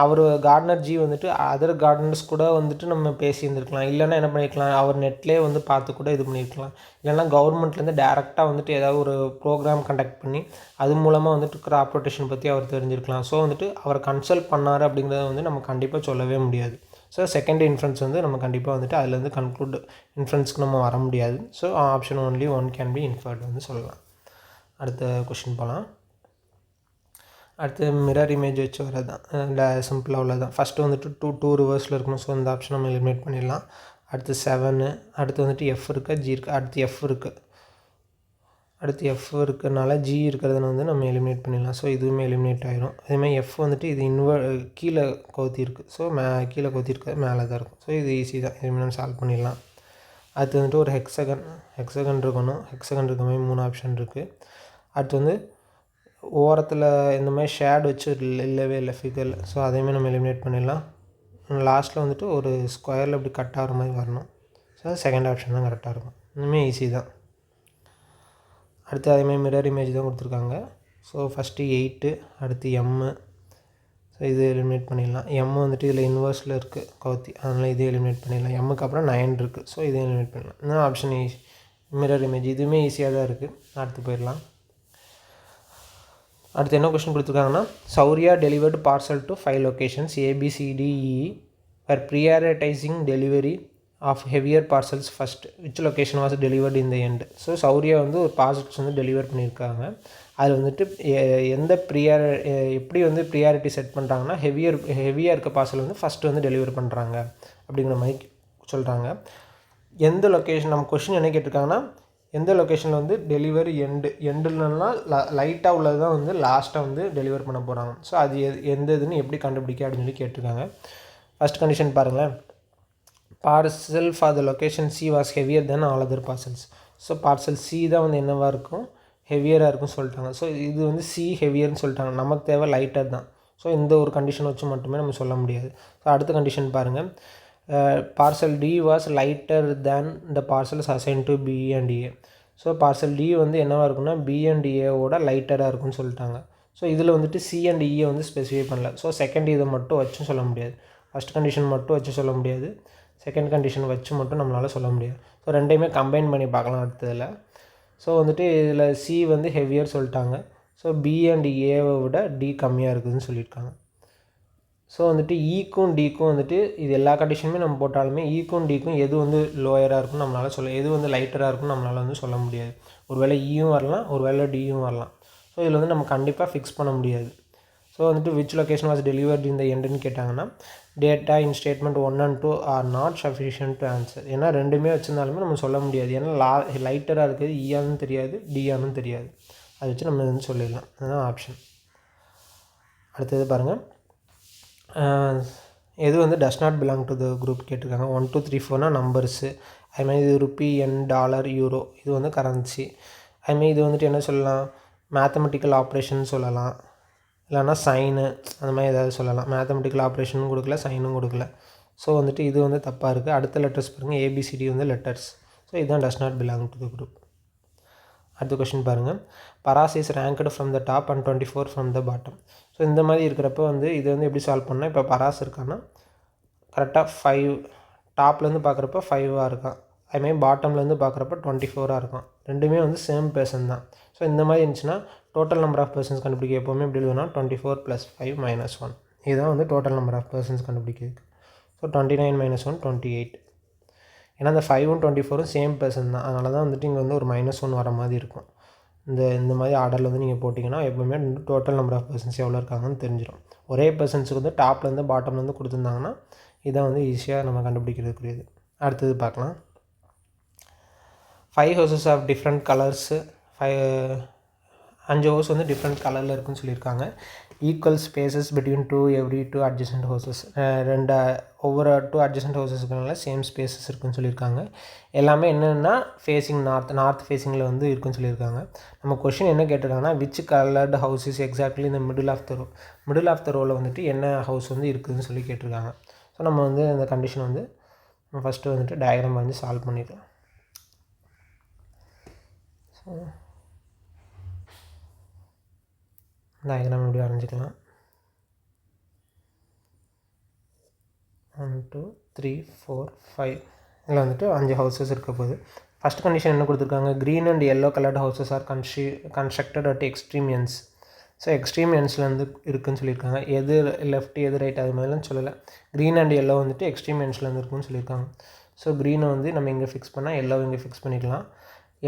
அவர் கார்டனர் ஜி வந்துட்டு அதர் கார்டனர்ஸ் கூட வந்துட்டு நம்ம பேசியிருந்துருக்கலாம். இல்லைன்னா என்ன பண்ணியிருக்கலாம், அவர் நெட்லேயே வந்து பார்த்து கூட இது பண்ணியிருக்கலாம். இல்லைன்னா கவர்மெண்ட்லேருந்து டேரெக்டாக வந்துட்டு ஏதாவது ஒரு ப்ரோக்ராம் கண்டக்ட் பண்ணி அது மூலமாக வந்துட்டு கிராப் ரொட்டேஷன் பற்றி அவர் தெரிஞ்சிருக்கலாம். ஸோ வந்துட்டு அவரை கன்சல்ட் பண்ணார் அப்படிங்கிறத வந்து நம்ம கண்டிப்பாக சொல்லவே முடியாது. ஸோ செகண்ட் இன்ஃபரன்ஸ் வந்து நம்ம கண்டிப்பாக வந்துட்டு அதுலேருந்து கன்க்ளூட் இன்ஃபரன்ஸ்க்கு நம்ம வர முடியாது. So option only one can be inferred வந்து சொல்லலாம். அடுத்த கொஷின் போகலாம். அடுத்து மிரர் இமேஜ் வச்சு வரது தான் சிம்பிளாக உள்ளதான். ஃபஸ்ட்டு வந்துட்டு டூ ரிவர்ஸில் இருக்கணும். ஸோ இந்த ஆப்ஷன் நம்ம எலிமினேட் பண்ணிடலாம். அடுத்து 7, அடுத்து வந்துட்டு எஃப் இருக்குது, ஜி இருக்குது, அடுத்து எஃப் இருக்குது. அடுத்து எஃப் இருக்கிறதுனால ஜி இருக்கிறதுன வந்து நம்ம எலிமினேட் பண்ணிடலாம். ஸோ இதுவுமே எலிமினேட் ஆகிரும். அதேமாதிரி எஃப் வந்துட்டு இது கீழே கவுத்தி இருக்குது. ஸோ கீழே கவுத்தி இருக்கிறது மேலே தான் இருக்கும். ஸோ இது ஈஸி தான், எலிமினேட் சால்வ் பண்ணிடலாம். அடுத்து வந்துட்டு ஒரு ஹெக்ஸகன் இருக்கணும். ஹெக்ஸகன் இருக்க மாதிரி 3 ஆப்ஷன் இருக்குது. அடுத்து வந்து ஓரத்தில் இந்த மாதிரி ஷேட் வச்சு இல்லவே இல்லை ஃபிகரில். ஸோ அதையுமே நம்ம எலிமினேட் பண்ணிடலாம். லாஸ்ட்டில் வந்துட்டு ஒரு ஸ்கொயரில் இப்படி கட் ஆகிற மாதிரி வரணும். ஸோ செகண்ட் ஆப்ஷன் தான் கரெக்டாக இருக்கும். இன்னுமே ஈஸி தான். அடுத்து அதேமாதிரி மிரர் இமேஜ் தான் கொடுத்துருக்காங்க. ஸோ ஃபஸ்ட்டு 8, அடுத்து எம்மு. ஸோ இது எலிமினேட் பண்ணிடலாம். எம் வந்துட்டு இதில் இன்வர்ஸில் இருக்குது கவுத்தி, அதனால் இதே எலிமினேட் பண்ணிடலாம். எம்முக்கு அப்புறம் 9 இருக்குது. ஸோ இதே எலிமினேட் பண்ணிடலாம். இன்னும் ஆப்ஷன் ஈஸி மிரர் இமேஜ், இதுவுமே ஈஸியாக தான் இருக்குது. அடுத்து போயிடலாம். அடுத்து என்ன கொஸ்டின் கொடுத்துருக்காங்கன்னா, Shaurya delivered parcel to 5 locations ABCDE for prioritising delivery of heavier parcels first which location was delivered in the end. So Shaurya வந்து ஒரு பார்சல்ஸ் வந்து டெலிவர் பண்ணியிருக்காங்க. அதில் வந்துட்டு எந்த எப்படி வந்து ப்ரியாரிட்டி செட் பண்ணுறாங்கன்னா, ஹெவியாக இருக்க பார்சல் வந்து ஃபஸ்ட்டு வந்து டெலிவர் பண்ணுறாங்க அப்படிங்கிற மாதிரி சொல்கிறாங்க. எந்த லொக்கேஷன், நம்ம கொஷின் என்ன கேட்டிருக்காங்கன்னா, எந்த லொக்கேஷனில் வந்து டெலிவரி எண்டுலன்னா லைட்டாக உள்ளது தான் வந்து லாஸ்ட்டாக வந்து டெலிவர் பண்ண போகிறாங்க. ஸோ அது எந்த இதுன்னு எப்படி கண்டுபிடிக்க அப்படின்னு சொல்லி கேட்டிருக்காங்க. ஃபஸ்ட் கண்டிஷன் பாருங்களேன். Parcel for the location C was heavier then all other parcels. So parcel C தான் வந்து என்னவாக இருக்கும், ஹெவியராக இருக்கும்னு சொல்லிட்டாங்க. ஸோ இது வந்து சி ஹெவியர்னு சொல்லிட்டாங்க. நமக்கு தேவை லைட்டர் தான். ஸோ இந்த ஒரு கண்டிஷன் வச்சு மட்டுமே நம்ம சொல்ல முடியாது. ஸோ அடுத்த கண்டிஷன் பாருங்கள். Parcel D was lighter than the parcels assign to B and A. So parcel D வந்து என்னவாக இருக்குன்னா பி அண்ட் ஏவோட லைட்டராக இருக்குன்னு சொல்லிட்டாங்க. ஸோ இதில் வந்துட்டு சி அண்ட் இயை வந்து ஸ்பெசிஃபை பண்ணல. ஸோ செகண்ட் இதை மட்டும் வச்சும் சொல்ல முடியாது. ஃபஸ்ட் கண்டிஷன் மட்டும் வச்சு சொல்ல முடியாது. செகண்ட் கண்டிஷன் வச்சு மட்டும் நம்மளால் சொல்ல முடியாது. ஸோ ரெண்டையுமே கம்பைன் பண்ணி பார்க்கலாம் அடுத்ததில். ஸோ வந்துட்டு இதில் சி வந்து ஹெவியர் சொல்லிட்டாங்க. ஸோ பி அண்ட் ஏவை விட டி கம்மியாக இருக்குதுன்னு சொல்லியிருக்காங்க. ஸோ வந்துட்டு ஈக்கும் டிக்கும் வந்துட்டு இது எல்லா கண்டிஷனுமே நம்ம போட்டாலுமே ஈக்கும் டிக்கும் எது வந்து லோயராக இருக்குன்னு நம்மளால் சொல்ல, எது வந்து லைட்டராக இருக்குன்னு நம்மளால் வந்து சொல்ல முடியாது. ஒரு வேளை ஈயும் வரலாம், ஒரு வேளை டியும் வரலாம். ஸோ இதில் வந்து நம்ம கண்டிப்பாக ஃபிக்ஸ் பண்ண முடியாது. ஸோ வந்துட்டு விச் லொக்கேஷன் வாஸ் டெலிவர்ட் இந்த எண்டுன்னு கேட்டாங்கன்னா, data in statement 1 and 2 are not sufficient to answer. ஏன்னா ரெண்டுமே வச்சுருந்தாலுமே நம்ம சொல்ல முடியாது. ஏன்னா லைட்டராக இருக்குது, ஈயானும் தெரியாது, டியானும் தெரியாது. அதை வச்சு நம்ம வந்து சொல்லிடலாம். அதுதான் ஆப்ஷன். அடுத்தது பாருங்கள். எது வந்து டஸ் not belong to the group கேட்டிருக்காங்க. 1 2 3 4னா நம்பர்ஸு. அதுமாதிரி இது ருப்பி, என், டாலர், யூரோ இது வந்து கரன்சி. அதுமாதிரி இது வந்துட்டு என்ன சொல்லலாம், மேத்தமெட்டிக்கல் ஆப்ரேஷன் சொல்லலாம், இல்லைனா சைனு அந்த மாதிரி ஏதாவது சொல்லலாம். மேத்தமெட்டிக்கல் ஆப்ரேஷனும் கொடுக்கல, சைனும் கொடுக்கல. ஸோ வந்துட்டு இது வந்து தப்பாக இருக்குது. அடுத்த லெட்டர்ஸ் பாருங்கள். ABCD வந்து லெட்டர்ஸ். ஸோ இதுதான் டஸ் not belong to the group. அடுத்த கொஷின் பாருங்கள். Paras is ranked from the top and 24 from the bottom. So இந்த மாதிரி இருக்கிறப்ப வந்து இது வந்து எப்படி சால்வ் பண்ணால், இப்போ பராஸ் இருக்கான்னா கரெக்டாக 5 டாப்லேருந்து பார்க்குறப்ப 5ஆக இருக்கான். அதுமாதிரி பாட்டம்லேருந்து பார்க்குறப்ப 24ஆக இருக்கான். ரெண்டுமே வந்து சேம் பர்சன் தான். ஸோ இந்த மாதிரி இருந்துச்சுன்னா டோட்டல் நம்பர் ஆஃப் பர்சன்ஸ் கண்டுபிடிக்க எப்போவுமே எப்படி எழுதுனா 24 + 5 - 1. இதுதான் வந்து டோட்டல் நம்பர் ஆஃப் பர்சன்ஸ் கண்டுபிடிக்கிறதுக்கு. ஸோ 29 - 1 28. ஏன்னா இந்த 5ம் 24ம் சேம் பர்சன் தான். அதனால தான் வந்துட்டு இங்கே வந்து ஒரு -1 வர மாதிரி இருக்கும். இந்த மாதிரி ஆர்டரில் வந்து நீங்கள் போட்டிங்கன்னா எப்போவுமே டோட்டல் நம்பர் ஆஃப் பர்சன்ஸ் எவ்வளோ இருக்காங்கன்னு தெரிஞ்சிடும். ஒரே பர்சன்ஸுக்கு வந்து டாப்லேருந்து பாட்டம்லேருந்து கொடுத்துருந்தாங்கன்னா இதை வந்து ஈஸியாக நம்ம கண்டுபிடிக்கிறதுக்குரியது. அடுத்தது பார்க்கலாம். 5 houses of different colours 5 house வந்து டிஃப்ரெண்ட் கலரில் இருக்குன்னு சொல்லியிருக்காங்க. Equal spaces between every 2 adjacent houses. ஒவ்வொரு 2 அட்ஜசன்ட் ஹவுசஸ்க்குனால சேம் ஸ்பேசஸ் இருக்குன்னு சொல்லியிருக்காங்க. எல்லாமே என்னென்னா ஃபேஸிங் நார்த் ஃபேஸிங்கில் வந்து இருக்குன்னு சொல்லியிருக்காங்க. நம்ம கொஷின் என்ன கேட்டிருக்காங்கன்னா, which coloured house is exactly இந்த middle of the row. Middle of the ரோவில் வந்துட்டு என்ன ஹவுஸ் வந்து இருக்குதுன்னு சொல்லி கேட்டிருக்காங்க. ஸோ நம்ம வந்து இந்த கண்டிஷன் வந்து நம்ம ஃபஸ்ட்டு வந்துட்டு டயக்ராம் வந்து சால்வ் பண்ணிக்கலாம். ஸோ டயக்ராம் எப்படி வரைஞ்சிக்கலாம். 1 2 3 4 5 இதில் வந்துட்டு 5 ஹவுசஸ் இருக்க போகுது. ஃபஸ்ட் கண்டிஷன் என்ன கொடுத்துருக்காங்க, green and yellow coloured houses are constructed at extreme ends. So extreme எண்ட்ஸில் வந்து இருக்குதுன்னு சொல்லியிருக்காங்க. எது லெஃப்ட் எது ரைட் அது மாதிரிலாம் சொல்லலை. க்ரீன் அண்ட் எல்லோ வந்துட்டு எக்ஸ்ட்ரீம் எண்ட்ஸில் வந்து இருக்குன்னு சொல்லியிருக்காங்க. ஸோ க்ரீனை வந்து நம்ம இங்கே ஃபிக்ஸ் பண்ணால் எல்லோவை இங்கே ஃபிக்ஸ் பண்ணிக்கலாம்,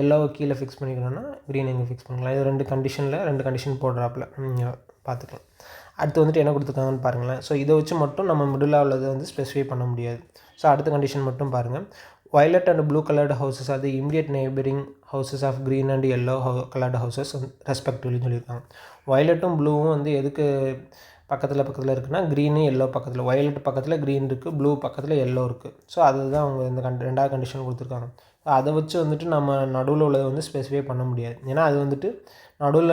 எல்லோவை கீழே ஃபிக்ஸ் பண்ணிக்கலாம்னா க்ரீன் இங்கே ஃபிக்ஸ் பண்ணிக்கலாம். இது 2 கண்டிஷன் போடுறாப்புல நீங்கள் பார்த்துக்கலாம். அடுத்து வந்துட்டு என்ன கொடுத்துருக்காங்கன்னு பாருங்களேன். ஸோ இதை வச்சு மட்டும் நம்ம மிடில் உள்ளதை வந்து ஸ்பெசிஃபை பண்ண முடியாது. ஸோ அடுத்த கண்டிஷன் மட்டும் பாருங்கள். violet and blue colored houses are the immediate neighboring houses of green and yellow colored houses respectively சொல்லியிருக்காங்க. வயலட்டும் ப்ளூவும் வந்து எதுக்கு பக்கத்தில் இருக்குன்னா, க்ரீனு எல்லோ பக்கத்தில், வயலட் பக்கத்தில் க்ரீன் இருக்குது, ப்ளூ பக்கத்தில் எல்லோ இருக்குது. ஸோ அதுதான் அவங்க இந்த ரெண்டாவது கண்டிஷன் கொடுத்துருக்காங்க. அதை வச்சு வந்துட்டு நம்ம நடுவில் உள்ளதை வந்து ஸ்பெசிஃபை பண்ண முடியாது. ஏன்னா அது வந்துட்டு நடுவில்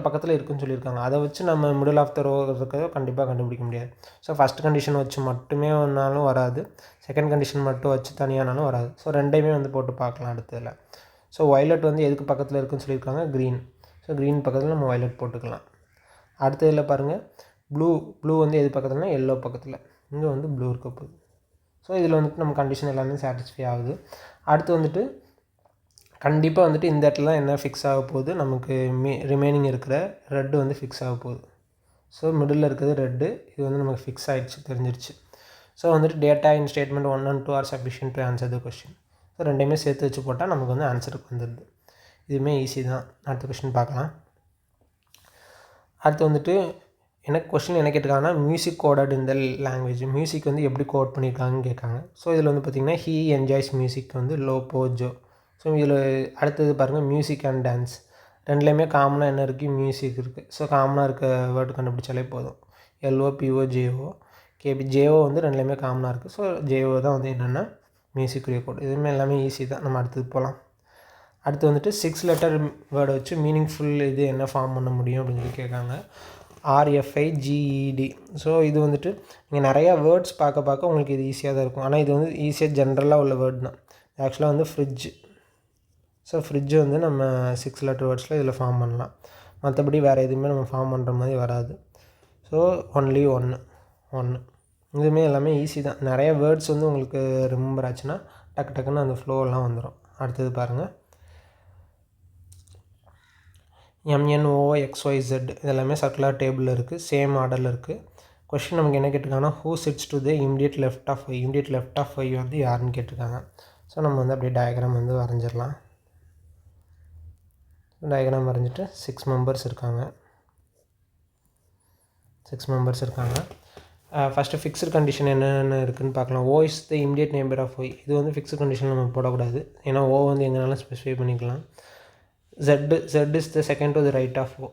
பக்கத்தில் இருக்குதுன்னு சொல்லியிருக்காங்க. அதை வச்சு நம்ம மிடில் ஆஃப் த ரோ இருக்கிறத கண்டிப்பாக கண்டுபிடிக்க முடியாது. ஸோ ஃபஸ்ட் கண்டிஷன் வச்சு மட்டுமே ஒன்றாலும் வராது, செகண்ட் கண்டிஷன் மட்டும் வச்சு தனியானாலும் வராது. ஸோ ரெண்டையுமே வந்து போட்டு பார்க்கலாம் அடுத்ததில். ஸோ வயலட் வந்து எதுக்கு பக்கத்தில் இருக்குதுன்னு சொல்லியிருக்காங்க, க்ரீன். ஸோ க்ரீன் பக்கத்தில் நம்ம வயலட் போட்டுக்கலாம். அடுத்ததில் பாருங்கள், ப்ளூ வந்து எது பக்கத்துலனா எல்லோ பக்கத்தில், இங்கே வந்து ப்ளூ இருக்க போகுது. ஸோ இதில் வந்துட்டு நம்ம கண்டிஷன் எல்லாமே சாட்டிஸ்ஃபை ஆகுது. அடுத்து வந்துட்டு கண்டிப்பாக வந்துட்டு இந்த இடத்துல என்ன ஃபிக்ஸ் ஆக போகுது, நமக்கு ரிமைனிங் இருக்கிற ரெட்டு வந்து ஃபிக்ஸ் ஆக போகுது. ஸோ மிடில் இருக்கிறது ரெட்டு, இது வந்து நமக்கு ஃபிக்ஸ் ஆகிடுச்சு, தெரிஞ்சிருச்சு. ஸோ வந்துட்டு data in statement 1 and 2 R sufficient to answer the question. So ரெண்டையுமே சேர்த்து வச்சு போட்டால் நமக்கு வந்து ஆன்சருக்கு வந்துடுது. இதுவுமே ஈஸி தான். அடுத்த கொஸ்டின் பார்க்கலாம். அடுத்து வந்துட்டு எனக்கு கொஸ்டின் என்ன கேட்டிருக்காங்கன்னா, மியூசிக் கோடட் இந்த லாங்குவேஜ், மியூசிக் வந்து எப்படி கோட் பண்ணியிருக்காங்கன்னு கேட்காங்க. ஸோ இதில் வந்து பார்த்திங்கன்னா ஹீ என்ஜாய்ஸ் மியூசிக் வந்து லோ போஜோ. ஸோ இதில் அடுத்தது பாருங்கள், மியூசிக் அண்ட் டான்ஸ் ரெண்டுலேயுமே காமனாக என்ன இருக்குது, மியூசிக் இருக்குது. ஸோ காமனாக இருக்க வேர்டு கண்டுபிடிச்சாலே போதும். LO PO JO KP JO வந்து ரெண்டுலேயுமே காமனாக இருக்குது. ஸோ ஜேஓ தான் வந்து என்னென்னா மியூசிக்குரிய கோட். இதுவுமே எல்லாமே ஈஸி தான். நம்ம அடுத்தது போகலாம். அடுத்து வந்துட்டு 6 லெட்டர் வேர்டை வச்சு மீனிங்ஃபுல் இது என்ன ஃபார்ம் பண்ண முடியும் அப்படின்னு சொல்லி கேட்காங்க. RFIGED. ஸோ இது வந்துட்டு நீங்கள் நிறையா வேர்ட்ஸ் பார்க்க உங்களுக்கு இது ஈஸியாக தான் இருக்கும். ஆனால் இது வந்து ஈஸியாக ஜென்ரலாக உள்ள வேர்ட் தான். ஆக்சுவலாக வந்து ஃப்ரிட்ஜ். ஸோ ஃப்ரிட்ஜு வந்து நம்ம 6 லெட்டர் வேர்ட்ஸில் இதில் ஃபார்ம் பண்ணலாம். மற்றபடி வேறு எதுவுமே நம்ம ஃபார்ம் பண்ணுற மாதிரி வராது. ஸோ ஒன்லி ஒன்று. இதுவுமே எல்லாமே ஈஸி தான். நிறைய வேர்ட்ஸ் வந்து உங்களுக்கு ரிமெம்பர் ஆச்சுன்னா டக்குன்னு அந்த ஃப்ளோலாம் வந்துடும். அடுத்தது பாருங்கள், MNOXYZ இதெல்லாமே சர்க்குலர் டேபிளில் இருக்குது, சேம் ஆர்டரில் இருக்குது. கொஸ்டின் நமக்கு என்ன கேட்டிருக்காங்கன்னா, who sits to the immediate left of Y. Immediate left of Y வந்து யாருன்னு கேட்டிருக்காங்க. ஸோ நம்ம வந்து அப்படியே டயக்ராம் வந்து வரைஞ்சிடலாம். டயக்ராம் வரைஞ்சிட்டு 6 மெம்பர்ஸ் இருக்காங்க. ஃபஸ்ட்டு ஃபிக்ஸ்டு கண்டிஷன் என்னென்ன இருக்குதுன்னு பார்க்கலாம். O is the immediate neighbour of Y. இது வந்து ஃபிக்ஸ்டு கண்டிஷன் நம்ம போடக்கூடாது, ஏன்னா ஓ வந்து எங்கனாலும் ஸ்பெசிஃபை பண்ணிக்கலாம். Z is the second to the right of O.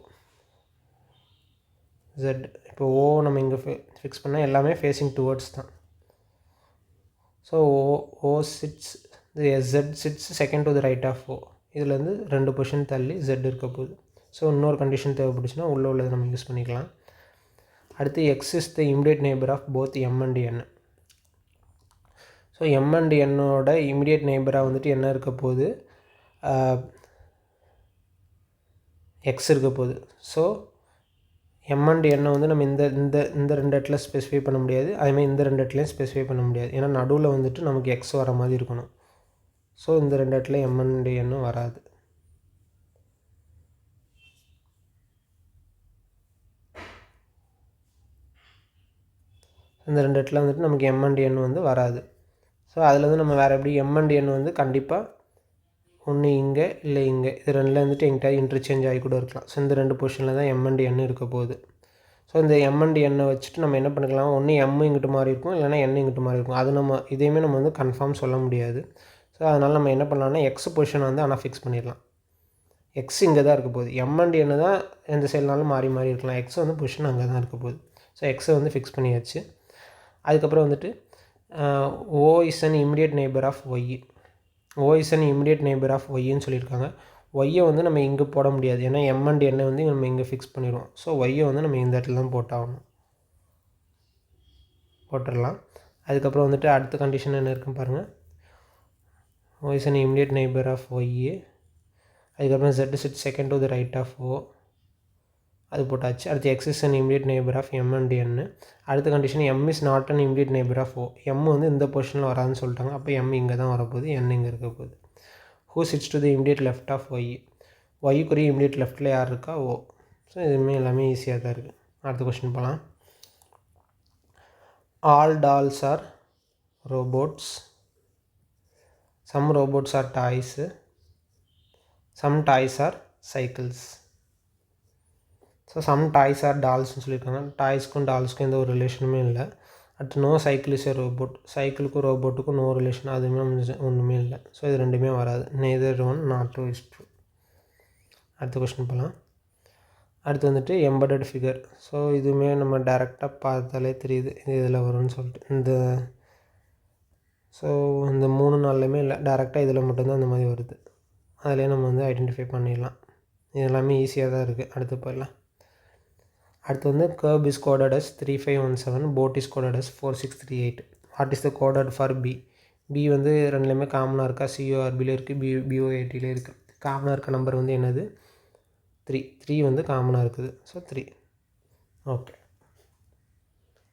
Z இப்போ O நம்ம இங்கே ஃபிக்ஸ் பண்ணால் எல்லாமே ஃபேஸிங் டுவர்ட்ஸ் தான். So O sits Z sits second to the right of O. இதுலேருந்து 2 பொசிஷன் தள்ளி Z இருக்க போகுது. ஸோ இன்னொரு கண்டிஷன் தேவைப்படுச்சுன்னா உள்ளதை நம்ம யூஸ் பண்ணிக்கலாம். அடுத்து X is the immediate neighbor of both M and N. So M and Nோட இமிடியேட் நெய்பராக வந்துட்டு என்ன இருக்க போகுது, X இருக்க போகுது. ஸோ M and N வந்து நம்ம இந்த 2 இடத்துல ஸ்பெசிஃபை பண்ண முடியாது, அதேமாதிரி இந்த 2 இடத்துலையும் ஸ்பெசிஃபை பண்ண முடியாது. ஏன்னா நடுவில் வந்துட்டு நமக்கு X வர மாதிரி இருக்கணும். ஸோ இந்த 2 இடத்துல M and N வராது. இந்த 2 இடத்துல வந்துட்டு நமக்கு M and N வந்து வராது. ஸோ அதில் வந்து நம்ம வேறு எப்படி M and N வந்து கண்டிப்பாக ஒன்று இங்கே இல்லை இங்கே, இது ரெண்டில் வந்துட்டு எங்கிட்ட இன்டர்சேஞ்ச் ஆகி கூட இருக்கலாம். ஸோ இந்த 2 பொசிஷனில் தான் M and N இருக்க போகுது. ஸோ இந்த M and N வச்சுட்டு நம்ம என்ன பண்ணிக்கலாம், ஒன்று M இங்கிட்டு மாறி இருக்கும், இல்லைனா N இங்கிட்டு மாறி இருக்கும். அது நம்ம இதையுமே நம்ம வந்து கன்ஃபார்ம் சொல்ல முடியாது. ஸோ அதனால் நம்ம என்ன பண்ணலாம்னா X பொசிஷன் வந்து ஆனால் ஃபிக்ஸ் பண்ணிடலாம். X இங்கே தான் இருக்க போகுது, M and N தான் எந்த சைட்னாலும் மாறி இருக்கலாம். X வந்து பொசிஷன் அங்கே தான் இருக்க போகுது. ஸோ Xை வந்து ஃபிக்ஸ் பண்ணியாச்சு. அதுக்கப்புறம் வந்துட்டு O is an immediate neighbor of Y. O is an immediate neighbor of Yன்னு சொல்லியிருக்காங்க. Yயை வந்து நம்ம இங்கே போட முடியாது, ஏன்னா M and N வந்து நம்ம இங்கே ஃபிக்ஸ் பண்ணிடுவோம். ஸோ Yயை வந்து நம்ம இந்த இடத்துல தான் போட்டுடலாம். அதுக்கப்புறம் வந்துட்டு அடுத்த கண்டிஷன் என்ன இருக்குன்னு பாருங்கள். O is an immediate neighbor of Y. அதுக்கப்புறம் Z sits second to the right of O. அது போட்டாச்சு. அடுத்து X is an immediate neighbour of M and N. அடுத்த condition M is not an immediate neighbour of O. M வந்து இந்த பொசிஷனில் வராதுன்னு சொல்லிட்டாங்க. அப்போ எம் இங்கே தான் வரப்போகுது, என் இங்கே இருக்க போகுது. Who sits to the immediate left of Y. ஒய்க்குரிய இமிடியேட் லெஃப்ட்டில் யார் இருக்கா, ஓ. ஸோ இதுவுமே எல்லாமே ஈஸியாக தான் இருக்குது. அடுத்த கொஸ்டின் போகலாம். All dolls are robots. Some robots are toys. Some toys are cycles. So some toys are டால்ஸ்னு சொல்லியிருக்காங்க. டாய்ஸ்க்கும் டால்ஸ்க்கும் எந்த ஒரு ரிலேஷனுமே இல்லை. அடுத்து no cycle is a robot. சைக்கிளுக்கும் ரோபோட்டுக்கும் நோ ரிலேஷன், அதுவுமே ஒன்றுமே இல்லை. ஸோ இது ரெண்டுமே வராது. Neither one not two is true. அடுத்த கொஸ்டின் போகலாம். அடுத்து வந்துட்டு எம்பெடட் ஃபிகர். ஸோ இதுவுமே நம்ம டேரெக்டாக பார்த்தாலே தெரியுது இது இதில் வரும்னு சொல்லிட்டு. ஸோ இந்த 3 நாள்லையுமே இல்லை, டேரெக்டாக இதில் மட்டும்தான் இந்த மாதிரி வருது. அதிலே நம்ம வந்து ஐடென்டிஃபை பண்ணிடலாம். இது எல்லாமே ஈஸியாக தான் இருக்குது. அடுத்து போயிடலாம். அடுத்து வந்து curb is coded as 3517, boat is coded as 4638. What is the coded for B. B வந்து ரெண்டுலேயுமே காமனாக இருக்கா, சிஓஆர்பியில் இருக்குது, பிஓஏடியில் இருக்குது. காமனாக இருக்க நம்பர் வந்து என்னது, 3 வந்து காமனாக இருக்குது. ஸோ 3. ஓகே.